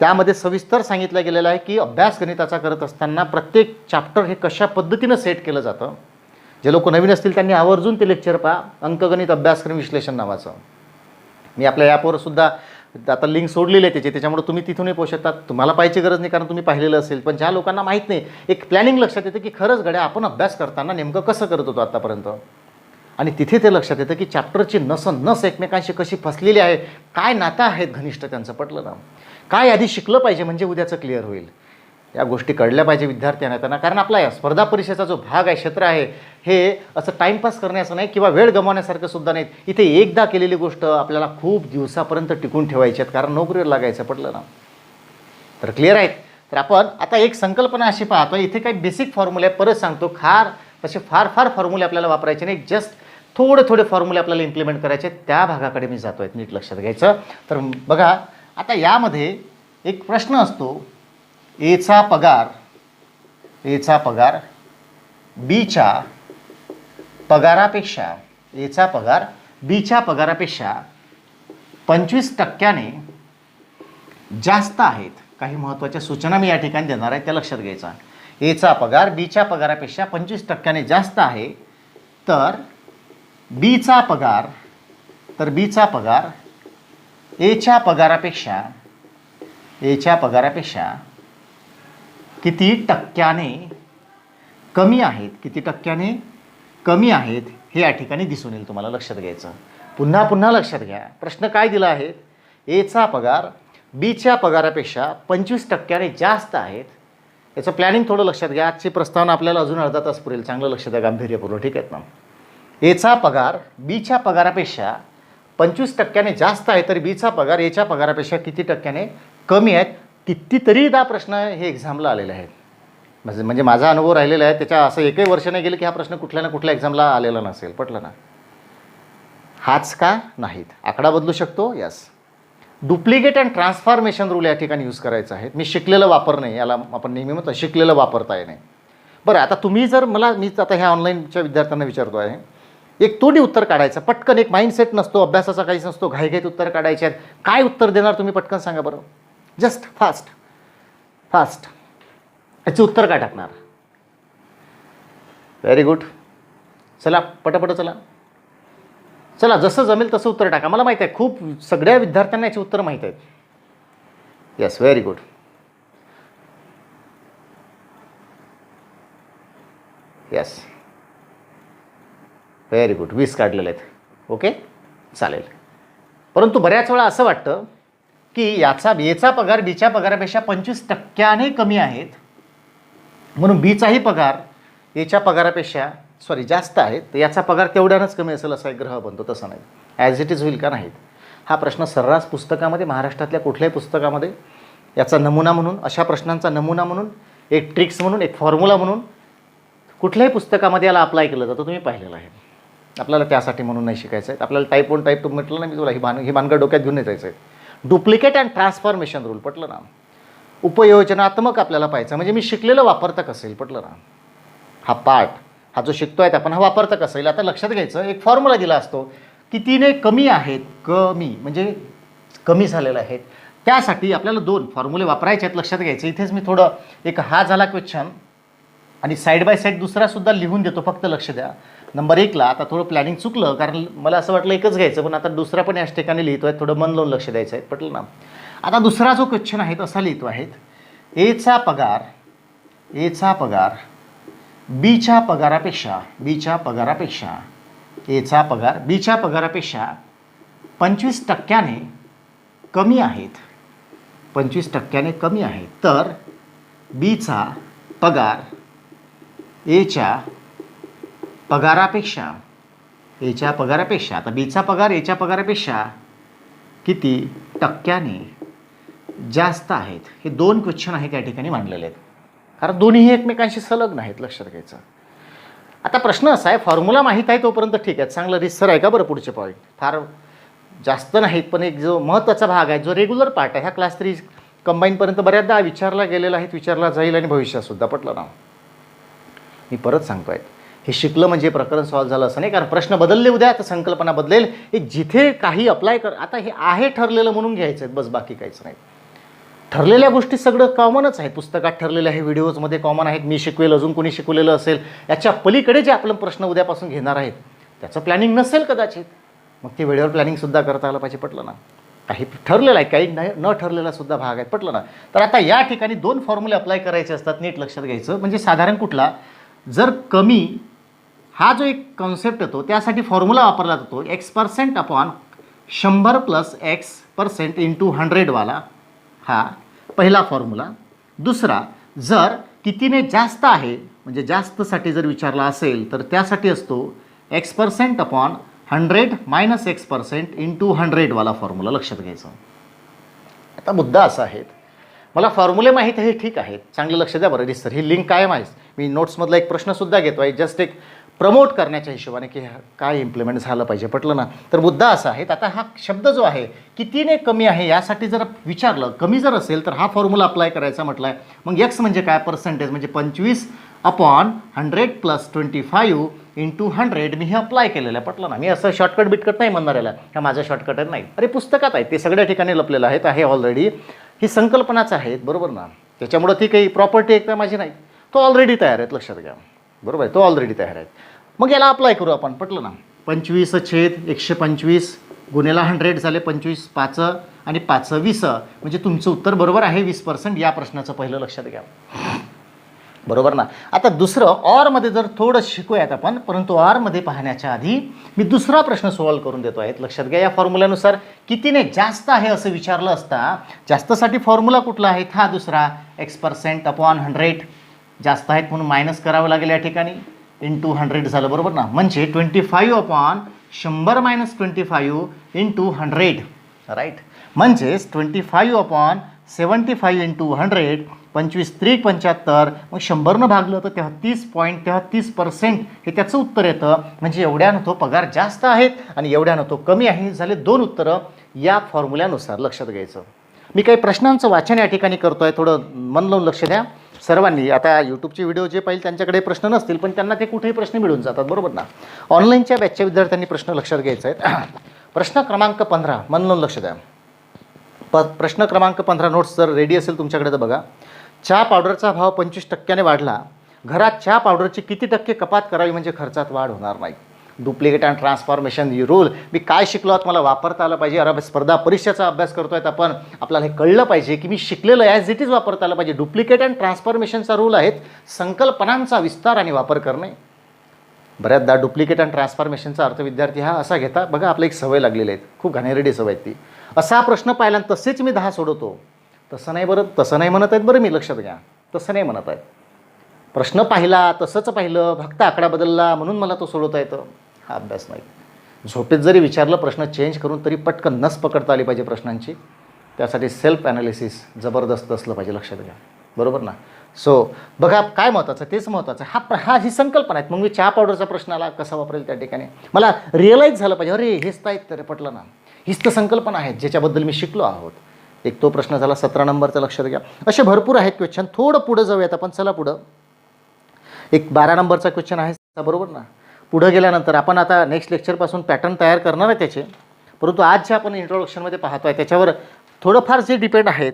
[SPEAKER 1] त्यामध्ये सविस्तर सांगितलं गेलेलं आहे की अभ्यासगणिताचा करत असताना प्रत्येक चॅप्टर हे कशा पद्धतीनं सेट केलं जातं. जे लोक नवीन असतील त्यांनी आवर्जून ते लेक्चर पहा, अंकगणित अभ्यासक्रम विश्लेषण नावाचं. मी आपल्या ॲपवर सुद्धा आता लिंक सोडलेली आहे त्याच्यामुळे तुम्ही तिथूनही पोहोचू शकता. तुम्हाला पाहायची गरज नाही कारण तुम्ही पाहिलेलं असेल. पण ज्या लोकांना माहीत नाही, एक प्लॅनिंग लक्षात येतं की खरंच गड्या आपण अभ्यास करताना नेमकं कसं करत होतो आत्तापर्यंत. आणि तिथे ते लक्षात येतं की चॅप्टरची नस एकमेकांशी कशी फसलेली आहे, काय नातं आहेत घनिष्ठ त्यांचं, पटलं ना. काय आधी शिकलं पाहिजे म्हणजे उद्याचं क्लिअर होईल. या गोष्टी कळल्या पाहिजे विद्यार्थ्यांना त्यांना. कारण आपला या स्पर्धा परीक्षेचा जो भाग आहे, क्षेत्र आहे, हे असं टाईमपास करण्याचं नाही किंवा वेळ गमावण्यासारखं सुद्धा नाही. इथे एकदा केलेली गोष्ट आपल्याला खूप दिवसापर्यंत टिकून ठेवायची आहेत कारण नोकरीवर लागायचं, पटलं ना. तर क्लिअर आहेत. तर आपण आता एक संकल्पना अशी पाहतो, इथे काही बेसिक फॉर्म्युले परत सांगतो. तसे फार फॉर्म्युले आपल्याला वापरायचे नाही, जस्ट थोडे फॉर्म्युले आपल्याला इम्प्लिमेंट करायचे. त्या भागाकडे मी जातो आहे, नीट लक्षात घ्यायचं. तर बघा आता यामध्ये एक प्रश्न असतो, एचा पगार बीच्या पगारापेक्षा, एचा पगार बीच्या पगारापेक्षा 25% जास्त आहेत. काही महत्त्वाच्या सूचना मी या ठिकाणी देणार आहे, त्या लक्षात घ्यायचा. एचा पगार बीच्या पगारापेक्षा 25% जास्त आहे, तर बीचा पगार एच्या पगारापेक्षा किती टक्क्याने कमी आहेत, हे या ठिकाणी दिसून येईल. तुम्हाला लक्षात घ्यायचं. पुन्हा लक्षात घ्या, प्रश्न काय दिला आहे. एचा पगार बीच्या पगारापेक्षा 25% जास्त आहेत. याचं प्लॅनिंग थोडं लक्षात घ्या. आजची प्रस्तावना आपल्याला अजून अर्धा तास पुरेल. चांगलं लक्ष द्या, गांभीर्यपूर्वक, ठीक आहेत ना. एचा पगार बीच्या पगारापेक्षा 25% जास्त आहे, तर बीचा पगार एच्या पगारापेक्षा किती टक्क्याने कमी आहेत. कितीतरीदा प्रश्न हे एक्झामला आलेले आहेत. म्हणजे माझा अनुभव राहिलेला आहे, त्याच्या असं एकही वर्ष नाही गेलं की हा प्रश्न कुठल्या ना कुठल्या एक्झामला आलेला नसेल, पटलं ना. हाच का नाहीत, आकडा बदलू शकतो. Yes, duplicate and transformation rule या ठिकाणी यूज करायचा आहे. मी शिकलेलं वापर नाही, याला आपण नेहमी म्हणतो शिकलेलं वापरता येणे. बरं, आता तुम्ही जर मीच आता ह्या ऑनलाईनच्या विद्यार्थ्यांना विचारतो आहे, एक तोंडी उत्तर काढायचं पटकन. एक माइंडसेट नसतो, अभ्यासाचा काहीच नसतो, घाईघाईत उत्तर काढायचे आहेत. काय उत्तर देणार तुम्ही पटकन सांगा बरं, जस्ट फास्ट. याचे उत्तर काय टाकणार. व्हेरी गुड, चला पटापट चला जसं जमेल तसं उत्तर टाका. मला माहीत आहे खूप सगळ्या विद्यार्थ्यांना याची उत्तर माहीत आहेत. Yes, very good. Yes, very good. 20 काढलेले आहेत. ओके, चालेल. परंतु बऱ्याच वेळा असं वाटतं की एचा पगार बीच्या पगारापेक्षा 25% कमी आहेत, म्हणून बीचाही पगार एच्या पगारापेक्षा जास्त आहे, तर याचा पगार तेवढ्यानंच कमी असेल असा एक ग्रह बनतो. तसं नाही, ॲज इट इज होईल का नाहीत. हा प्रश्न सर्रास पुस्तकामध्ये, महाराष्ट्रातल्या कुठल्याही पुस्तकामध्ये याचा नमुना म्हणून, अशा प्रश्नांचा नमुना म्हणून, एक ट्रिक्स म्हणून, एक फॉर्म्युला म्हणून कुठल्याही पुस्तकामध्ये याला अप्लाय केलं जातं. तुम्ही पाहिलेलं आहे. आपल्याला त्यासाठी म्हणून नाही शिकायचं आहे. आपल्याला टाईप 1 टाईप 2 म्हटलं ना मी तुला, ही भानगड डोक्यात घेऊन यायचं आहे. डुप्लिकेट अँड ट्रान्सफॉर्मेशन रूल, पटलं ना. उपयोजनात्मक आपल्याला पाहायचं, म्हणजे मी शिकलेलं वापरता कसं येईल, पटलं ना. हा पार्ट, हा जो शिकतोय आपण, हा वापरता कसं येईल. आता लक्षात घ्यायचं, एक फॉर्म्युला दिला असतो, कितीने कमी आहेत, कमी म्हणजे कमी झालेलं आहेत. त्यासाठी आपल्याला 2 फॉर्म्युले वापरायचे आहेत. लक्षात घ्यायचं. इथेच मी थोडं एक हा झाला क्वेश्चन आणि साईड बाय साईड दुसरासुद्धा लिहून देतो, फक्त लक्ष द्या. नंबर 1ला आता थोडं प्लॅनिंग चुकलं, कारण मला असं वाटलं एकच घ्यायचं, पण आता दुसरा पण याच ठिकाणी लिहितो आहे. थोडं मन लावून लक्ष द्यायचं आहे, पटलं ना. आता दुसरा जो क्वेश्चन आहे तसा लिहितो आहे. एचा पगार बीच्या पगारापेक्षा 25% कमी आहेत, 25% कमी आहेत, तर बीचा पगार एच्या पगारापेक्षा, आता बीचा पगार एच्या पगारापेक्षा किती टक्क्याने जास्त आहेत. हे 2 क्वेश्चन आहेत या ठिकाणी मांडलेले आहेत, कारण दोन्हीही एकमेकांशी संलग्न आहेत. लक्षात घ्यायचं. आता प्रश्न असा आहे, फॉर्म्युला माहीत आहे तोपर्यंत ठीक आहे, चांगलं रिसर आहे का बरं. पुढचे पॉईंट फार जास्त नाहीत, पण एक जो महत्त्वाचा भाग आहे, जो रेग्युलर पार्ट आहे, ह्या क्लास 3 कंबाईनपर्यंत बऱ्याचदा विचारला गेलेला आहे, विचारला जाईल आणि भविष्यातसुद्धा, पटलं ना. मी परत सांगतो आहे, हे शिकलं म्हणजे प्रकरण सॉल्व्ह झालं असं नाही, कारण प्रश्न बदलले उद्या तर संकल्पना बदलेल. एक जिथे काही अप्लाय आता हे आहे ठरलेलं म्हणून घ्यायचं आहे, बस बाकी काहीच नाही. ठरलेल्या गोष्टी सगळं कॉमनच आहे, पुस्तकात ठरलेले आहे, व्हिडिओजमध्ये कॉमन आहेत, मी शिकवेल, अजून कोणी शिकवलेलं असेल. याच्या पलीकडे जे आपण प्रश्न उद्यापासून घेणार आहेत त्याचं प्लॅनिंग नसेल कदाचित, मग ते वेळेवर प्लॅनिंगसुद्धा करता आलं पाहिजे, पटलं ना. काही ठरलेलं आहे, काही न ठरलेला सुद्धा भाग आहे. पटलं ना? तर आता या ठिकाणी 2 फॉर्म्युले अप्लाय करायचे असतात, नीट लक्षात घ्यायचं. म्हणजे साधारण कुठला, जर कमी हा जो एक कॉन्सेप्ट येतो त्यासाठी फॉर्म्युला वापरला जातो x% upon 100 plus x% into 100 वाला, हा पहिला फॉर्म्युला. दुसरा, जर कितीने जास्त आहे म्हणजे जास्तसाठी जर विचारला असेल तर त्यासाठी असतो x% upon 100 minus x% into 100 वाला फॉर्म्युला लक्षात घ्यायचा. आता मुद्दा असा आहे, मला फॉर्म्युले माहीत आहे, ठीक आहेत, चांगलं लक्ष द्या बरं. सर ही लिंक कायम आहे, मी नोट्समधला एक प्रश्नसुद्धा घेतो आहे जस्ट एक प्रमोट करण्याच्या हिशोबाने की काय इम्प्लिमेंट झालं पाहिजे. पटलं ना? तर मुद्दा असा आहे, आता हा शब्द जो आहे कितीने कमी आहे यासाठी जर विचारलं, कमी जर असेल तर हा फॉर्म्युला अप्लाय करायचा म्हटलं आहे. मग एक्स म्हणजे काय, पर्सेंटेज म्हणजे 25 अपॉन 100 प्लस 25 इंटू 100 मी हे अप्लाय केलेलं आहे. पटलं ना? मी असं शॉर्टकट बिटकट नाही म्हणणार याला, हा माझा शॉर्टकट आहे नाही. अरे पुस्तकात आहे, ते सगळ्या ठिकाणी लपलेलं आहे ऑलरेडी. ही संकल्पनाच आहेत, बरोबर ना? त्याच्यामुळं ती काही प्रॉपर्टी एक तर माझी नाही, तो ऑलरेडी तयार आहेत, लक्षात घ्या. बरोबर आहे, तो ऑलरेडी तयार आहे. मग याला अप्लाय करू आपण. पटलं ना? 25/125 गुणेला 100 झाले 25 5 आणि 5 20, म्हणजे तुमचं उत्तर बरोबर आहे 20% या प्रश्नाचं पहिलं लक्षात घ्या. बरोबर ना? आता दुसरं ऑरमध्ये जर थोडं शिकूयात आपण, परंतु ऑरमध्ये पाहण्याच्या आधी मी दुसरा प्रश्न सॉल्व्ह करून देतो आहे. लक्षात घ्या, या फॉर्म्युल्यानुसार कितीने जास्त आहे असं विचारलं असता, जास्तसाठी फॉर्म्युला कुठला आहे, हा दुसरा x% अपॉन 100. जास्त आहेत म्हणून मायनस करावं लागेल या ठिकाणी, इंटू 100 झालं. बरोबर ना? म्हणजे 25 अपॉन 100 मायनस 25 इंटू 100, राईट. म्हणजेच 25 अपॉन 75 इंटू 100, 25 3 75, मग 100 भागलं तर 33.33% हे त्याचं उत्तर येतं. म्हणजे एवढ्यानं तो पगार जास्त आहेत आणि एवढ्यानं तो कमी आहे. झाले 2 उत्तरं या फॉर्म्युल्यानुसार. लक्षात घ्यायचं. मी काही प्रश्नांचं वाचन या ठिकाणी करतो आहे, थोडं मन लावून लक्ष द्या सर्वांनी. आता यूट्यूबचे व्हिडिओ जे पाहिजे त्यांच्याकडे प्रश्न नसतील, पण त्यांना ते कुठेही प्रश्न मिळून जातात, बरोबर ना? ऑनलाईनच्या बॅचच्या विद्यार्थ्यांनी प्रश्न लक्षात घ्यायचा आहेत. प्रश्न क्रमांक 15, मन लावून लक्ष द्या. प्रश्न क्रमांक 15 नोट्स जर रेडी असेल तुमच्याकडे तर बघा. चहा पावडरचा भाव 25% वाढला, घरात चहा पावडरची किती टक्के कपात करावी म्हणजे खर्चात वाढ होणार नाही? डुप्लिकेट अँड ट्रान्सफॉर्मेशन रूल मी काय शिकलो आहोत मला वापरता आलं पाहिजे. अरे स्पर्धा परीक्षेचा अभ्यास करतो आहेत आपण, आपल्याला हे कळलं पाहिजे की मी शिकलेलं ॲज इट इज वापरता आलं पाहिजे. डुप्लिकेट अँड ट्रान्सफॉर्मेशनचा रूल आहेत संकल्पनांचा विस्तार आणि वापर करणे. बऱ्याचदा डुप्लिकेट अँड ट्रान्सफॉर्मेशनचा अर्थ विद्यार्थी हा असा घेता, बघा आपलं एक सवय लागलेली आहे, खूप घाणेरडी सवय आहे ती. असा प्रश्न पाहिला तसेच मी 10 सोडवतो, तसं नाही. बरं तसं नाही म्हणत आहेत, बरं मी लक्षात घ्या, तसं नाही म्हणत आहेत. प्रश्न पाहिला तसंच पाहिलं, फक्त आकडा बदलला म्हणून मला तो सोडवता येतं, हा अभ्यास नाही. झोपेत जरी विचारलं प्रश्न चेंज करून तरी पटकन नस पकडता आली पाहिजे प्रश्नांची. त्यासाठी सेल्फ ॲनालिसिस जबरदस्त असलं पाहिजे, लक्षात घ्या. बरोबर ना? सो बघा काय महत्त्वाचं, तेच महत्त्वाचं. हा ही संकल्पना आहेत. मग मी चहा पावडरचा प्रश्न आला कसा वापरेल त्या ठिकाणी मला रिअलाईज झालं पाहिजे, अरे हेच तर तर पटलं ना, हीच तर संकल्पना आहेत ज्याच्याबद्दल मी शिकलो आहोत. एक तो प्रश्न झाला 17 नंबरचा, लक्षात घ्या. असे भरपूर आहेत क्वेश्चन. थोडं पुढं जाऊयात आपण, चला पुढं. एक 12 नंबरचा क्वेश्चन आहे, बरोबर ना? पुढं गेल्यानंतर आपण आता नेक्स्ट लेक्चरपासून पॅटर्न तयार करणार आहे त्याचे, परंतु आज जे आपण इंट्रोडक्शनमध्ये पाहतो आहे त्याच्यावर थोडंफार जे डिपेंड आहेत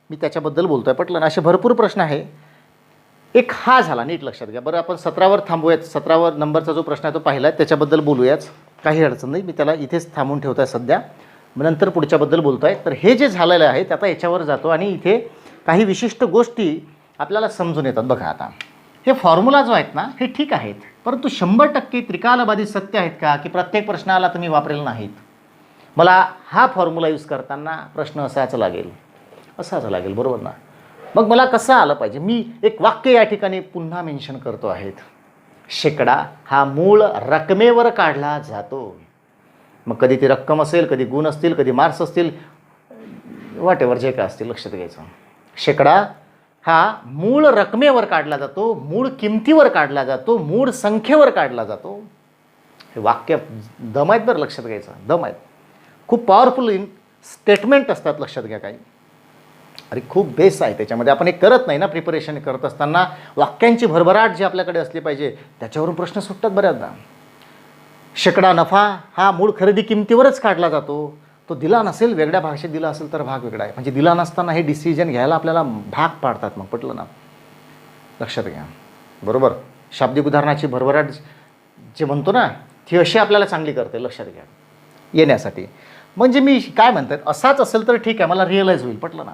[SPEAKER 1] मी त्याच्याबद्दल बोलतो आहे. पटलं ना? असे भरपूर प्रश्न आहे. एक हा झाला, नीट लक्षात घ्या. बरं आपण 17वर थांबूयात. 17 नंबरचा जो प्रश्न आहे तो पाहिला आहे, त्याच्याबद्दल बोलूयाच, काही अडचण नाही. मी त्याला इथेच थांबून ठेवतो आहे सध्या, नंतर पुढच्याबद्दल बोलतो आहे. तर हे जे झालेलं आहे ते आता याच्यावर जातो आणि इथे काही विशिष्ट गोष्टी आपल्याला समजून येतात. बघा आता हे फॉर्म्युला जो आहेत ना हे ठीक आहेत, परंतु 100% त्रिकालबाधित सत्य आहेत का, की प्रत्येक प्रश्नाला तुम्ही वापरेल नाहीत? मला हा फॉर्म्युला यूज करताना प्रश्न असाच लागेल, बरोबर ना? मग मला कसं आलं पाहिजे? मी एक वाक्य या ठिकाणी पुन्हा मेन्शन करतो आहेत. शेकडा हा मूळ रकमेवर काढला जातो. मग कधी ती रक्कम असेल, कधी गुण असतील, कधी मार्क्स असतील, व्हॉटएव्हर जे काय असतील, लक्षात घ्यायचं. शेकडा हा मूळ रकमेवर काढला जातो, मूळ किमतीवर काढला जातो, मूळ संख्येवर काढला जातो. हे वाक्य दम आहेत बरं, लक्षात घ्यायचं, दम आहेत. खूप पॉवरफुल स्टेटमेंट असतात, लक्षात घ्या. काही अरे खूप बेस आहे त्याच्यामध्ये. आपण एक करत नाही ना प्रिपरेशन करत असताना, वाक्यांची भरभराट जी आपल्याकडे असली पाहिजे त्याच्यावरून प्रश्न सुटतात बऱ्याचदा. शेकडा नफा हा मूळ खरेदी किमतीवरच काढला जातो. तो दिला नसेल, वेगळ्या भाषेत दिला असेल तर भाग वेगळा आहे. म्हणजे दिला नसताना हे डिसिजन घ्यायला आपल्याला भाग पाडतात. मग पटलं ना? लक्षात घ्या. बरोबर. शाब्दिक उदाहरणाची भरभराट जे म्हणतो ना ती अशी आपल्याला चांगली करते, लक्षात घ्या येण्यासाठी. म्हणजे मी काय म्हणतात असाच असेल तर ठीक आहे, मला रिअलाईज होईल, पटलं ना.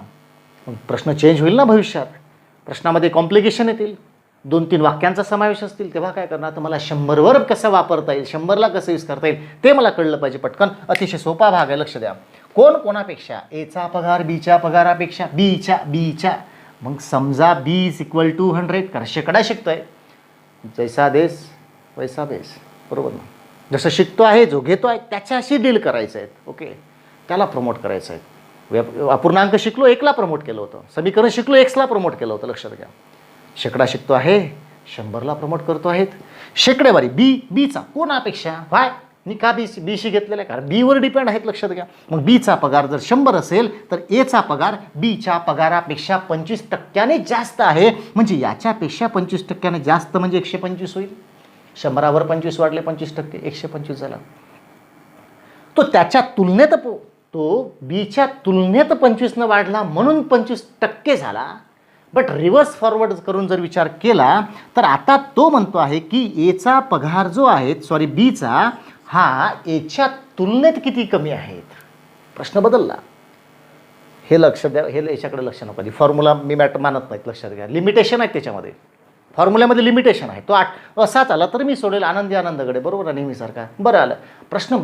[SPEAKER 1] मग प्रश्न चेंज होईल ना भविष्यात, प्रश्नामध्ये कॉम्प्लिकेशन येतील, 2-3 वाक्यांचा समावेश असतील, तेव्हा काय करणार, तर मला 100वर कसं वापरता येईल, 100ला कसं यूज करता येईल ते मला कळलं पाहिजे पटकन. अतिशय सोपा भाग आहे, लक्ष द्या. कोण कोणापेक्षा, एचा पगार बीच्या पगारापेक्षा, बीच्या. मग समजा बी इज इक्वल टू 100, कारण शेकडा शिकतोय, जैसा देश वैसा बेस, बरोबर ना. जसं शिकतो आहे, जो घेतो आहे त्याच्याशी डील करायचं आहे, ओके, त्याला प्रमोट करायचं आहे. अपूर्णांक शिकलो 1ला प्रमोट केलं होतं, समीकरण शिकलो Xला प्रमोट केलं होतं, लक्षात घ्या. शेकडा शिकतो आहे, 100ला प्रमोट करतो आहेत. शेकडेवारी बीचा कोणापेक्षा, व्हाय मी का बीशी घेतलेला आहे, कारण बीवर डिपेंड आहेत, लक्षात घ्या. मग बीचा पगार जर 100 असेल तर एचा पगार बीच्या पगारापेक्षा 25% जास्त आहे, म्हणजे याच्यापेक्षा 25% जास्त म्हणजे 125 होईल. 100वर 25 वाढले 25%, 125 झाला. तो त्याच्या तुलनेत तो बीच्या तुलनेत 25 वाढला म्हणून 25% झाला. बट रिव्हर्स फॉरवर्ड करून जर विचार केला तर आता तो म्हणतो आहे की एचा पगार जो आहे, सॉरी बीचा, हा एच्या तुलनेत किती कमी आहेत. प्रश्न बदलला. हे लक्ष द्या, हे याच्याकडे लक्ष नका द्या. फॉर्म्युला मी मानत नाहीत, लक्षात घ्या. लिमिटेशन आहेत त्याच्यामध्ये, फॉर्म्युल्यामध्ये लिमिटेशन आहे. तो असाच आला तर मी सोडेल आनंदगडे, बरोबर ना, नेहमीसारखा. बरं आलं, प्रश्न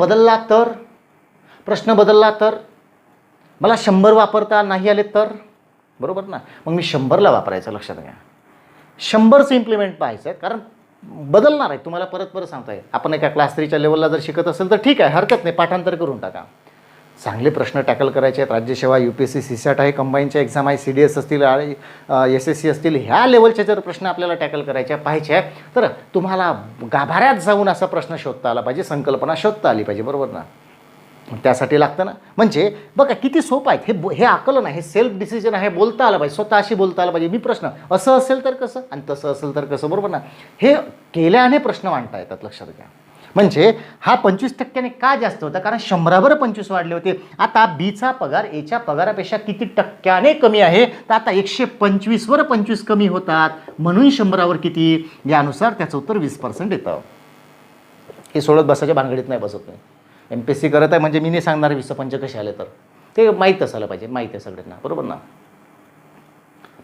[SPEAKER 1] बदलला तर मला 100 वापरता नाही आले तर, बरोबर ना, मग मी 100ला वापरायचं, लक्षात घ्या. 100चं इम्प्लिमेंट पाहायचं आहे, कारण बदलणार आहे. तुम्हाला परत सांगताय, आपण एका क्लास 3च्या लेवलला जर शिकत असेल तर ठीक आहे, हरकत नाही, पाठांतर करून टाका. चांगले प्रश्न टॅकल करायचे आहेत. राज्यसेवा, UPSC, CSAT आहे, कंबाईनच्या एक्झाम आहे, CDS असतील, SSC असतील, ह्या लेवलचे जर प्रश्न आपल्याला टॅकल करायचे पाहिजे आहे तर तुम्हाला गाभाऱ्यात जाऊन असा प्रश्न शोधता आला पाहिजे, संकल्पना शोधता आली पाहिजे, बरोबर ना. त्यासाठी लागतं ना. म्हणजे बघा किती सोपं आहे हे आकलन आहे, हे सेल्फ डिसिजन आहे, बोलता आलं पाहिजे, स्वतःशी बोलता आलं पाहिजे. मी प्रश्न असं असेल तर कसं आणि तसं असेल तर कसं, बरोबर ना, हे केल्याने प्रश्न मांडता येतात, लक्षात घ्या. म्हणजे हा 25% का जास्त होता, कारण 100वर 25 वाढले होते. आता बीचा पगार एच्या पगारापेक्षा किती टक्क्याने कमी आहे, तर आता 125वर 25 कमी होतात, म्हणून 100वर किती, यानुसार त्याचं उत्तर 20% येतं. हे सोडत बसायच्या भानगडीत नाही बसत नाही. MPSC करत आहे म्हणजे मी नाही सांगणार 20 कसे आले, तर ते माहीत असायला पाहिजे, माहीत आहे सगळ्यांना, बरोबर ना.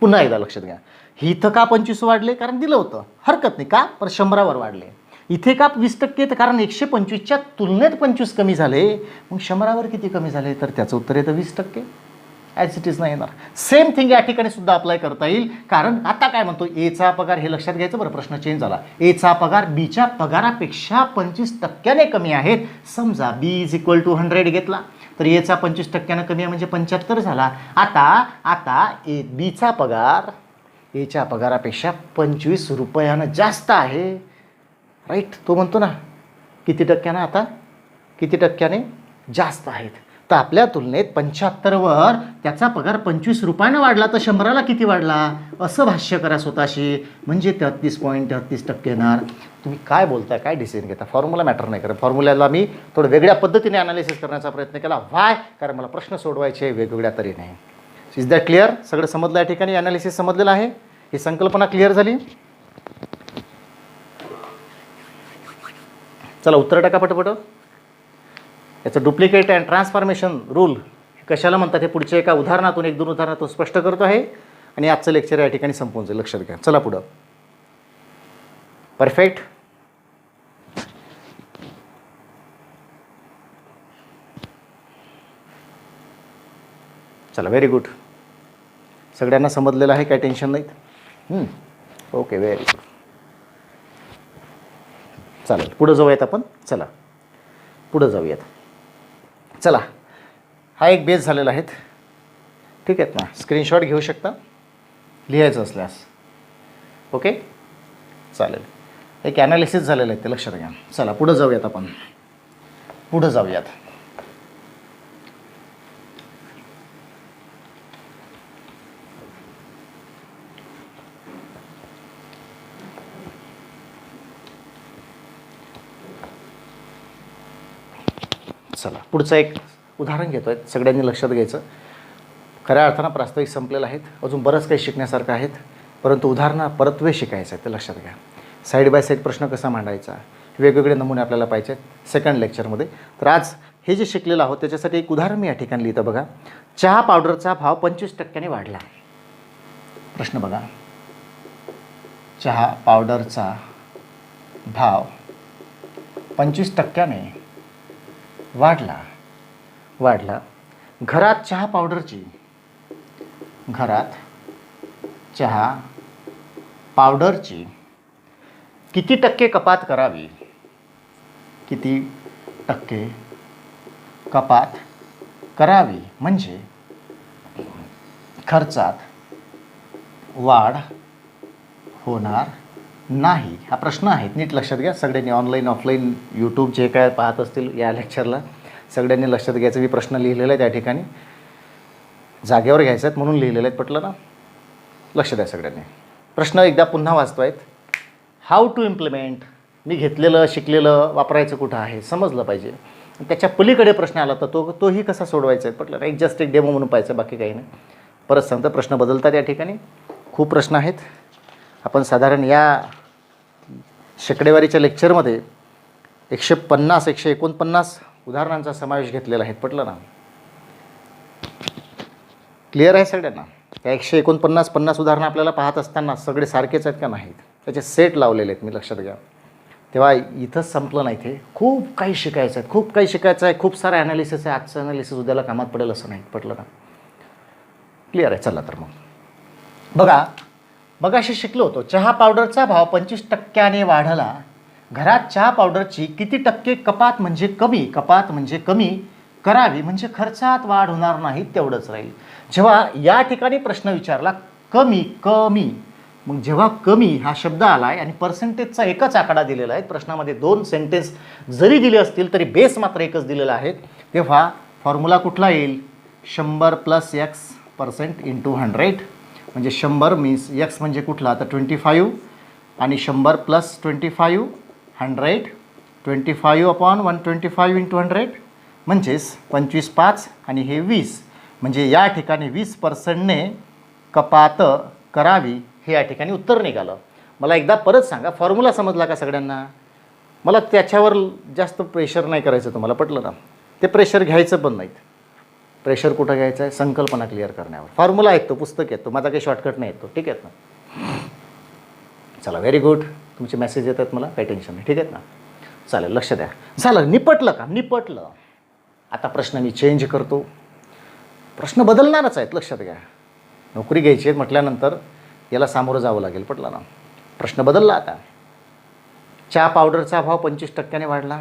[SPEAKER 1] पुन्हा एकदा लक्षात घ्या, इथं का 25 वाढले, कारण दिलं होतं, हरकत नाही, का पण 100वर वाढले. इथे का 20%, कारण 125च्या तुलनेत 25 कमी झाले, मग 100वर किती कमी झाले, तर त्याचं उत्तर येतं 20%. ॲज इट इज नाही येणार. सेम थिंग या ठिकाणी सुद्धा अप्लाय करता येईल, कारण आता काय म्हणतो, एचा पगार, हे लक्षात घ्यायचं बरं, प्रश्न चेंज झाला. एचा पगार बीच्या पगारापेक्षा 25% कमी आहेत. समजा बी इज इक्वल टू 100 घेतला तर एचा 25% कमी आहे म्हणजे 75 झाला. आता बीचा पगार एच्या पगारापेक्षा 25 रुपयानं जास्त आहे, राईट. तो म्हणतो ना किती टक्क्यानं, आता किती टक्क्याने जास्त आहेत. तर आपल्या तुलनेत 75वर त्याचा पगार 25 रुपयानं वाढला, तर 100ला किती वाढला, असं भाष्य करा स्वतःशी, म्हणजे 33.33% येणार. तुम्ही काय बोलताय, काय डिसिजन घेता, फॉर्म्युला मॅटर नाही करत. फॉर्म्युल्याला मी थोडं वेगळ्या पद्धतीने ॲनालिसिस करण्याचा प्रयत्न केला. व्हाय, कारण मला प्रश्न सोडवायचे वेगवेगळ्या तऱ्हेने. Is that clear? सगळं समजलं या ठिकाणी, ॲनालिसिस समजलेलं आहे, ही संकल्पना क्लिअर झाली. चला उत्तर टाका पटपट. याचं डुप्लिकेट अँड ट्रान्सफॉर्मेशन रूल कशाला म्हणतात हे पुढच्या एका उदाहरणातून, 1-2 उदाहरणातून स्पष्ट करतो आहे, आणि आजचं लेक्चर या ठिकाणी संपवून जाईल, लक्षात घ्या. चला पुढं. परफेक्ट. चला, व्हेरी गुड. सगळ्यांना समजलेलं आहे, काही टेन्शन नाहीत. Okay, very good. चालेल, पुढं जाऊयात आपण. चला पुढं जाऊयात. चला, हा एक बेस झालेला आहे, ठीक आहेत ना. स्क्रीनशॉट घेऊ शकता लिहायचं असल्यास, ओके. चालेल, एक ॲनालिसिस झालेलं आहे ते लक्षात घ्या. चला पुढं जाऊयात आपण, पुढं जाऊयात. चला पुढचं एक उदाहरण घेतो आहे, सगळ्यांनी लक्षात घ्यायचं. खऱ्या अर्थानं प्रास्ताविक संपलेलं आहेत, अजून बरंच काही शिकण्यासारखं आहेत, परंतु उदाहरणं परत्वे शिकायचं आहे ते लक्षात घ्या. साईड बाय साईड प्रश्न कसा मांडायचा, वेगवेगळे नमुने आपल्याला पाहिजे आहेत सेकंड लेक्चरमध्ये. तर आज हे जे शिकलेलं आहोत त्याच्यासाठी एक उदाहरण मी या ठिकाणी लिहितं बघा. चहा पावडरचा भाव 25% वाढला. प्रश्न बघा, चहा पावडरचा भाव 25% वाढला. घरात चहा पावडरची किती टक्के कपात करावी? किती टक्के कपात करावी म्हणजे खर्चात वाढ होणार नाही. हा प्रश्न आहे, नीट लक्षात घ्या सगळ्यांनी. ऑनलाईन ऑफलाईन यूट्यूब जे काय पाहत असतील या लेक्चरला सगळ्यांनी लक्षात घ्यायचं. मी प्रश्न लिहिलेला आहे त्या ठिकाणी, जागेवर घ्यायचं आहेत म्हणून लिहिलेलं आहेत. पटलं ना? लक्ष द्या सगळ्यांनी. प्रश्न एकदा पुन्हा वाचतो आहेत. हाऊ टू इम्प्लिमेंट, मी घेतलेलं शिकलेलं वापरायचं कुठं आहे समजलं पाहिजे. त्याच्या पलीकडे प्रश्न आला तर तोही कसा सोडवायचा आहे. पटलं? एक जस्ट एक डेमो म्हणून पाहायचं, बाकी काही नाही. परत सांगतं, प्रश्न बदलतात या ठिकाणी. खूप प्रश्न आहेत. आपण साधारण या शेकडेवारीच्या लेक्चरमध्ये 149 उदाहरणांचा समावेश घेतलेला आहे. पटलं ना? क्लिअर आहे सगळ्यांना? त्या 149 उदाहरणं आपल्याला पाहत असताना सगळे सारखेच आहेत का नाहीत, त्याचे सेट लावलेले आहेत मी, लक्षात घ्या. तेव्हा इथंच संपलं नाही, ते खूप काही शिकायचं आहे. खूप सारं ॲनालिसिस आहे. आजचं ॲनालिसिस उद्याला कामात पडेल असं नाही. पटलं ना? क्लिअर आहे? चला तर मग बघा असे शिकलो होतो. चहा पावडरचा भाव 25% वाढला. घरात चहा पावडरची किती टक्के कपात म्हणजे कमी करावी म्हणजे खर्चात वाढ होणार नाही, तेवढंच राहील. जेव्हा या ठिकाणी प्रश्न विचारला कमी, मग जेव्हा कमी हा शब्द आला आहे आणि पर्सेंटेजचा एकच आकडा दिलेला आहे, प्रश्नामध्ये 2 सेंटेन्स जरी दिले असतील तरी बेस मात्र एकच दिलेला आहे, तेव्हा फॉर्म्युला कुठला येईल? 100 + X% × 100. म्हणजे 100 मीन्स एक्स म्हणजे कुठला? तर 25 आणि 100 + 25 100. 25/125 × 100 म्हणजेच 25/5 आणि हे 20. म्हणजे या ठिकाणी 20%ने कपात करावी हे या ठिकाणी उत्तर निघालं. मला एकदा परत सांगा, फॉर्म्युला समजला का सगळ्यांना? मला त्याच्यावर जास्त प्रेशर नाही करायचं तुम्हाला. पटलं ना? ते प्रेशर घ्यायचं पण नाहीत. प्रेशर कुठं घ्यायचं आहे? संकल्पना क्लिअर करण्यावर. फॉर्म्युला येतो, पुस्तक येतो, माझा काही शॉर्टकट नाही येतो. ठीक आहेत ना? चला, व्हेरी गुड. तुमचे मेसेज येतात मला, काही टेन्शन नाही. ठीक आहेत ना? चालेल, लक्ष द्या. झालं, निपटलं का? निपटलं. आता प्रश्न मी चेंज करतो. प्रश्न बदलणारच आहेत, लक्षात घ्या. नोकरी घ्यायची आहे म्हटल्यानंतर याला सामोरं जावं लागेल. पटलं ना? प्रश्न बदलला आता. चहा पावडरचा भाव 25% वाढला.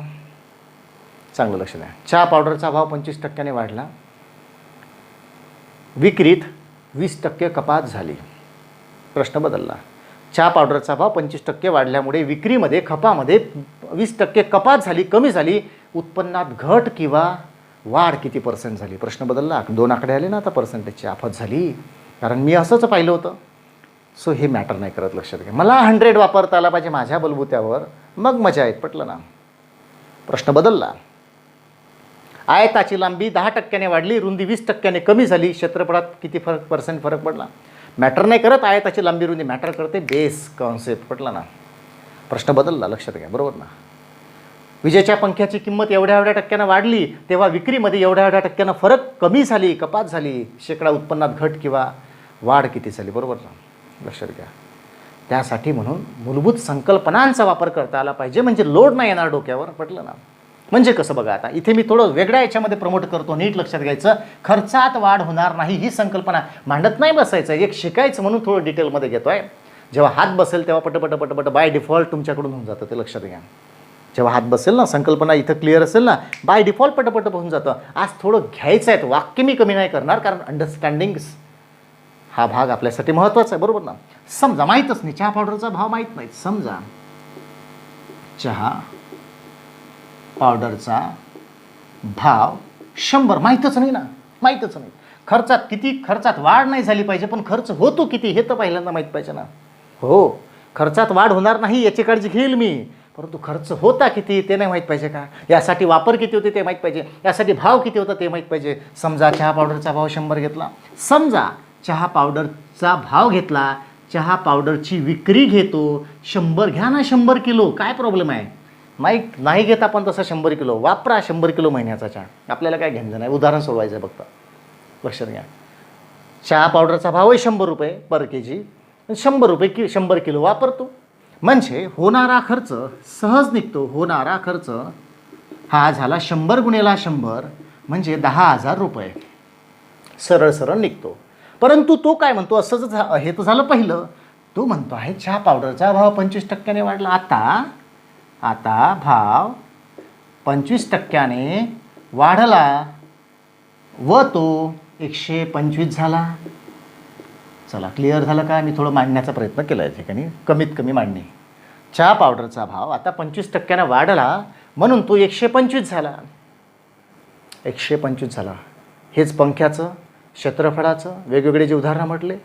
[SPEAKER 1] चांगलं लक्ष द्या. चहा पावडरचा भाव 25% वाढला. विक्रीत 20% कपात झाली. प्रश्न बदलला. चहा पावडरचा भाव 25% वाढल्यामुळे विक्रीमध्ये खपामध्ये 20% कपात झाली, कमी झाली. उत्पन्नात घट किंवा वाढ किती % झाली? प्रश्न बदलला. 2 आकडे आले ना आता पर्सेंटेजची. आफत झाली, कारण मी असंच पाहिलं होतं. सो हे मॅटर नाही करत, लक्षात घ्या. मला 100 वापरता आला पाहिजे माझ्या बलबुत्यावर, मग मजा आहेत. पटलं ना? प्रश्न बदलला. आयताची लांबी 10% वाढली, रुंदी 20% कमी झाली. क्षेत्रफळात किती % फरक पडला? मॅटर नाही करत. आयताची लांबी रुंदी मॅटर करते. Base concept. पटला ना? प्रश्न बदलला, लक्षात घ्या. बरोबर ना? विजेच्या पंख्याची किंमत एवढ्या टक्क्यानं वाढली, तेव्हा विक्रीमध्ये एवढ्या टक्क्यानं फरक कमी झाली, कपात झाली. शेकडा उत्पन्नात घट किंवा वाढ किती झाली? बरोबर ना? लक्षात घ्या. त्यासाठी म्हणून मूलभूत संकल्पनांचा वापर करता आला पाहिजे, म्हणजे लोड नाही येणार डोक्यावर. पटलं ना? म्हणजे कसं बघा, आता इथे मी थोडं वेगळ्या याच्यामध्ये प्रमोट करतो, नीट लक्षात घ्यायचं. खर्चात वाढ होणार नाही ही संकल्पना मांडत नाही बसायचं, एक शिकायचं म्हणून थोडं डिटेलमध्ये घेतो आहे. जेव्हा हात बसेल तेव्हा पटपट बाय डिफॉल्ट तुमच्याकडून होऊन जातं, ते लक्षात घ्या. जेव्हा हात बसेल ना, संकल्पना इथं क्लिअर असेल ना, बाय डिफॉल्ट पटपट होऊन जातं. आज थोडं घ्यायचं आहे, वाक्य मी कमी नाही करणार, कारण अंडरस्टँडिंग हा भाग आपल्यासाठी महत्त्वाचा आहे. बरोबर ना? समजा माहीतच नाही, चहा पावडरचा भाव माहीत नाही. समजा चहा पावडरचा भाव 100 माहीतच नाही ना, माहीतच नाही. खर्चात वाढ नाही झाली पाहिजे, पण खर्च होतो किती हे तर पहिल्यांदा माहीत पाहिजे ना. हो, खर्चात वाढ होणार नाही याची काळजी घेईल मी, परंतु खर्च होता किती ते नाही माहीत पाहिजे का? यासाठी वापर किती होते ते माहीत पाहिजे, यासाठी भाव किती होता ते माहीत पाहिजे. समजा चहा पावडरचा भाव 100 घेतला. समजा चहा पावडरचा भाव घेतला, चहा पावडरची विक्री घेतो 100. घ्या ना 100 किलो, काय प्रॉब्लेम आहे? नाही नाही घेत आपण तसं 100 किलो, वापरा 100 किलो महिन्याचा चहा, आपल्याला काय घेणं नाही. उदाहरण सोडवायचं आहे फक्त, लक्षात घ्या. चहा पावडरचा भाव आहे 100 रुपये पर के-जी, 100 रुपये 100 किलो वापरतो, म्हणजे होणारा खर्च सहज निघतो. होणारा खर्च हा झाला 100 गुणिले 100 म्हणजे 10,000 रुपये, सरळ सरळ निघतो. परंतु तो काय म्हणतो, असंच हे तर झालं पहिलं. तो म्हणतो आहे चहा पावडरचा भाव 25% वाढला. आता भाव 25% वाढला व तो 125 झाला. चला, क्लिअर झालं का? मी थोडं मांडण्याचा प्रयत्न केला आहे ठिकाणी, कमीत कमी मांडणी. चहा पावडरचा भाव आता 25% वाढला म्हणून तो 125 झाला. 125 झाला. हेच पंख्याचं, क्षेत्रफळाचं वेगवेगळे जे उदाहरणं म्हटले,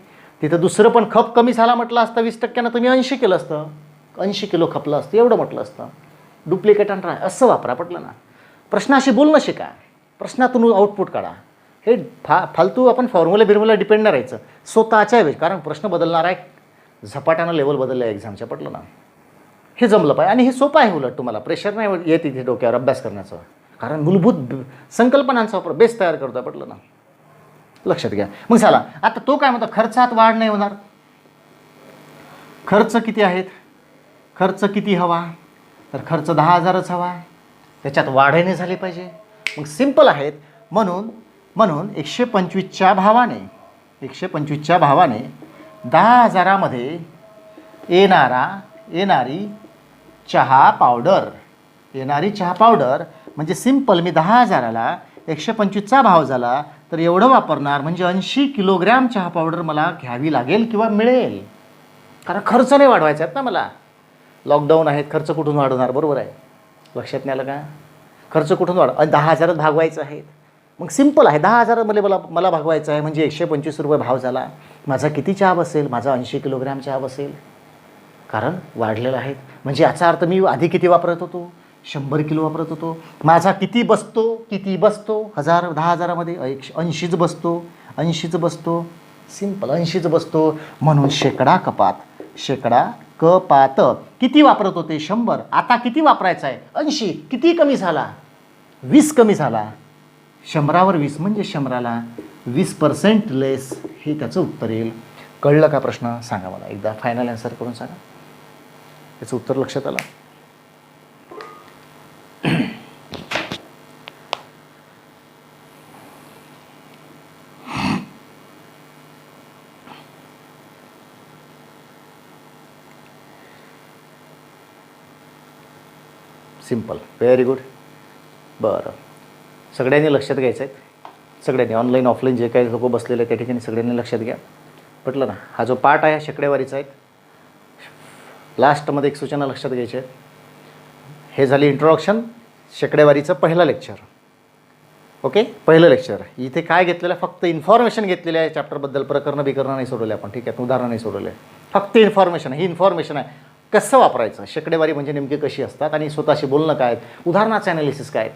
[SPEAKER 1] तिथं दुसरं पण खप कमी झाला म्हटलं असतं 20%, तुम्ही 80 केलं असतं, 80 किलो खपलं असतं, एवढं म्हटलं असतं. डुप्लिकेट आणि असं वापरा पटलं ना. प्रश्नाशी बोलणं शिका, प्रश्नातून आउटपुट काढा. हे फालतू आपण फॉर्म्युला डिपेंड नाही राहायचं स्वतःच्या वेळी, कारण प्रश्न बदलणार आहे, झपाट्यानं लेवल बदललं आहे एक्झामच्या, पटलं ना. हे जमलं पाहिजे आणि हे सोपं आहे. उलट तुम्हाला प्रेशर नाही येत इथे डोक्यावर अभ्यास करण्याचं, कारण मूलभूत संकल्पनांचा वापर बेस तयार करतो आहे, पटलं ना. लक्षात घ्या. मग चला, आता तो काय म्हणतो, खर्चात वाढ नाही होणार. खर्च किती आहेत, खर्च किती हवा, तर खर्च 10,000च हवा, त्याच्यात वाढही नाही झाली पाहिजे. मग सिम्पल आहेत. म्हणून 125च्या भावाने 10,000मध्ये येणारी चहा पावडर म्हणजे सिम्पल, मी 10,000ला 125चा भाव झाला तर एवढं वापरणार, म्हणजे 80 किलोग्रॅम चहा पावडर मला घ्यावी लागेल किंवा मिळेल. कारण खर्च नाही वाढवायचा आहेत ना मला. लॉकडाऊन आहेत, खर्च कुठून वाढवणार, बरोबर आहे. लक्षात नाही आलं का? खर्च कुठून 10,000 भागवायचं आहे. मग सिम्पल आहे, 10,000 मला भागवायचं आहे, म्हणजे 125 रुपये भाव झाला. माझा किती चहा बसेल, माझा 80 किलोग्रॅम चहा बसेल, कारण वाढलेलं आहे. म्हणजे याचा अर्थ मी आधी किती वापरत होतो, 100 किलो वापरत होतो. माझा किती बसतो 10,000मध्ये 80च बसतो. सिम्पल 80च बसतो. म्हणून शेकडा कपात किती वापरत होते, 100, आता किती वापरायचं आहे, 80. किती कमी झाला, 20 कमी झाला. 100वर 20 म्हणजे 100ला 20% लेस, हे त्याचं उत्तर येईल. कळलं का प्रश्न? सांगा मला एकदा, फायनल आन्सर करून सांगा. त्याचं उत्तर लक्षात आलं? Simple, very good. बरं, सगळ्यांनी लक्षात घ्यायचं आहे, सगळ्यांनी ऑनलाईन ऑफलाईन जे काही लोक बसलेले आहेत त्या ठिकाणी सगळ्यांनी लक्षात घ्या, पटलं ना. हा जो पार्ट आहे शेकडेवारीचा आहे, लास्टमध्ये एक सूचना लक्षात घ्यायची आहे. हे झाली इंट्रोडक्शन, शेकडेवारीचं पहिलं लेक्चर. ओके, पहिलं लेक्चर. इथे काय घेतलेलं आहे, फक्त इन्फॉर्मेशन घेतलेली आहे चॅप्टरबद्दल. प्रकरणं नाही सोडवले आपण, ठीक आहे, उदाहरणं नाही सोडवले, फक्त इन्फॉर्मेशन. ही इन्फॉर्मेशन आहे कसं वापरायचं, शेकडेवारी म्हणजे नेमके कशी असतात आणि स्वतःशी बोलणं काय, उदाहरणाचं ॲनालिसिस काय.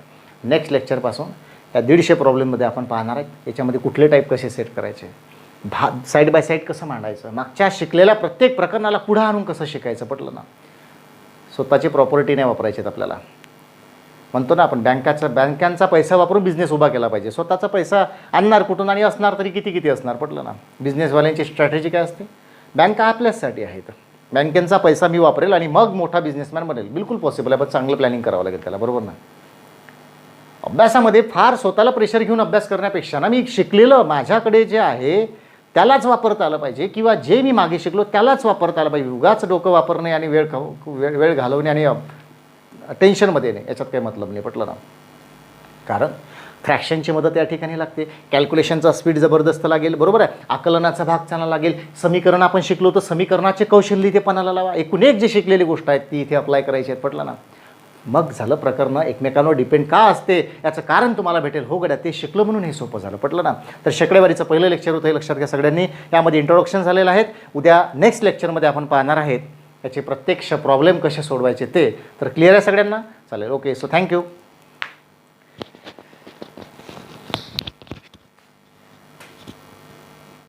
[SPEAKER 1] नेक्स्ट लेक्चरपासून या 150 प्रॉब्लेममध्ये आपण पाहणार आहेत. याच्यामध्ये कुठले टाईप कसे सेट करायचे, साईड बाय साईड कसं मांडायचं, मागच्या शिकलेल्या प्रत्येक प्रकरणाला पुढं आणून कसं शिकायचं, पटलं ना. स्वतःची प्रॉपर्टी नाही वापरायची आहेत आपल्याला. म्हणतो ना आपण, बँकांचा पैसा वापरून बिझनेस उभा केला पाहिजे. स्वतःचा पैसा आणणार कुठून आणि असणार तरी किती असणार, पटलं ना. बिझनेसवाल्यांची स्ट्रॅटेजी काय असते, बँका आपल्यासाठी आहेत, बँकेचा पैसा मी वापरेल आणि मग मोठा बिझनेसमॅन बनेल. बिलकुल पॉसिबल आहे, पण चांगलं प्लॅनिंग करावं लागेल त्याला, बरोबर ना. अभ्यासामध्ये फार स्वतःला प्रेशर घेऊन अभ्यास करण्यापेक्षा ना, मी शिकलेलं माझ्याकडे जे आहे त्यालाच वापरता आलं पाहिजे, किंवा जे मी मागे शिकलो त्यालाच वापरता आलं पाहिजे. उगाच डोकं वापरणे आणि वेळ घालवणे आणि टेन्शनमध्ये नाही, याच्यात काही मतलब नाही, पटलं ना. कारण फ्रॅक्शनची मदत या ठिकाणी लागते, कॅल्क्युलेशनचा स्पीड जबरदस्त लागेल, बरोबर आहे, आकलनाचा भाग चांगला लागेल. समीकरण आपण शिकलो तर समीकरणाचे कौशल्य इथे पणाला लावा. एकूण एक जे शिकलेली गोष्ट आहेत ती इथे अप्लाय करायची आहेत, पटलं ना. मग झालं प्रकरणं एकमेकांवर डिपेंड का असते याचं कारण तुम्हाला भेटेल. हो गड्या, ते शिकलो म्हणून हे सोपं झालं, पटलं ना. तर शेकडेवारीचं पहिलं लेक्चर होतं, हे लक्षात घ्या सगळ्यांनी. यामध्ये इंट्रोडक्शन झालेलं आहे. उद्या नेक्स्ट लेक्चरमध्ये आपण पाहणार आहेत याचे प्रत्यक्ष प्रॉब्लेम कसे सोडवायचे ते. तर क्लिअर आहे सगळ्यांना? चालेल, ओके. So thank you.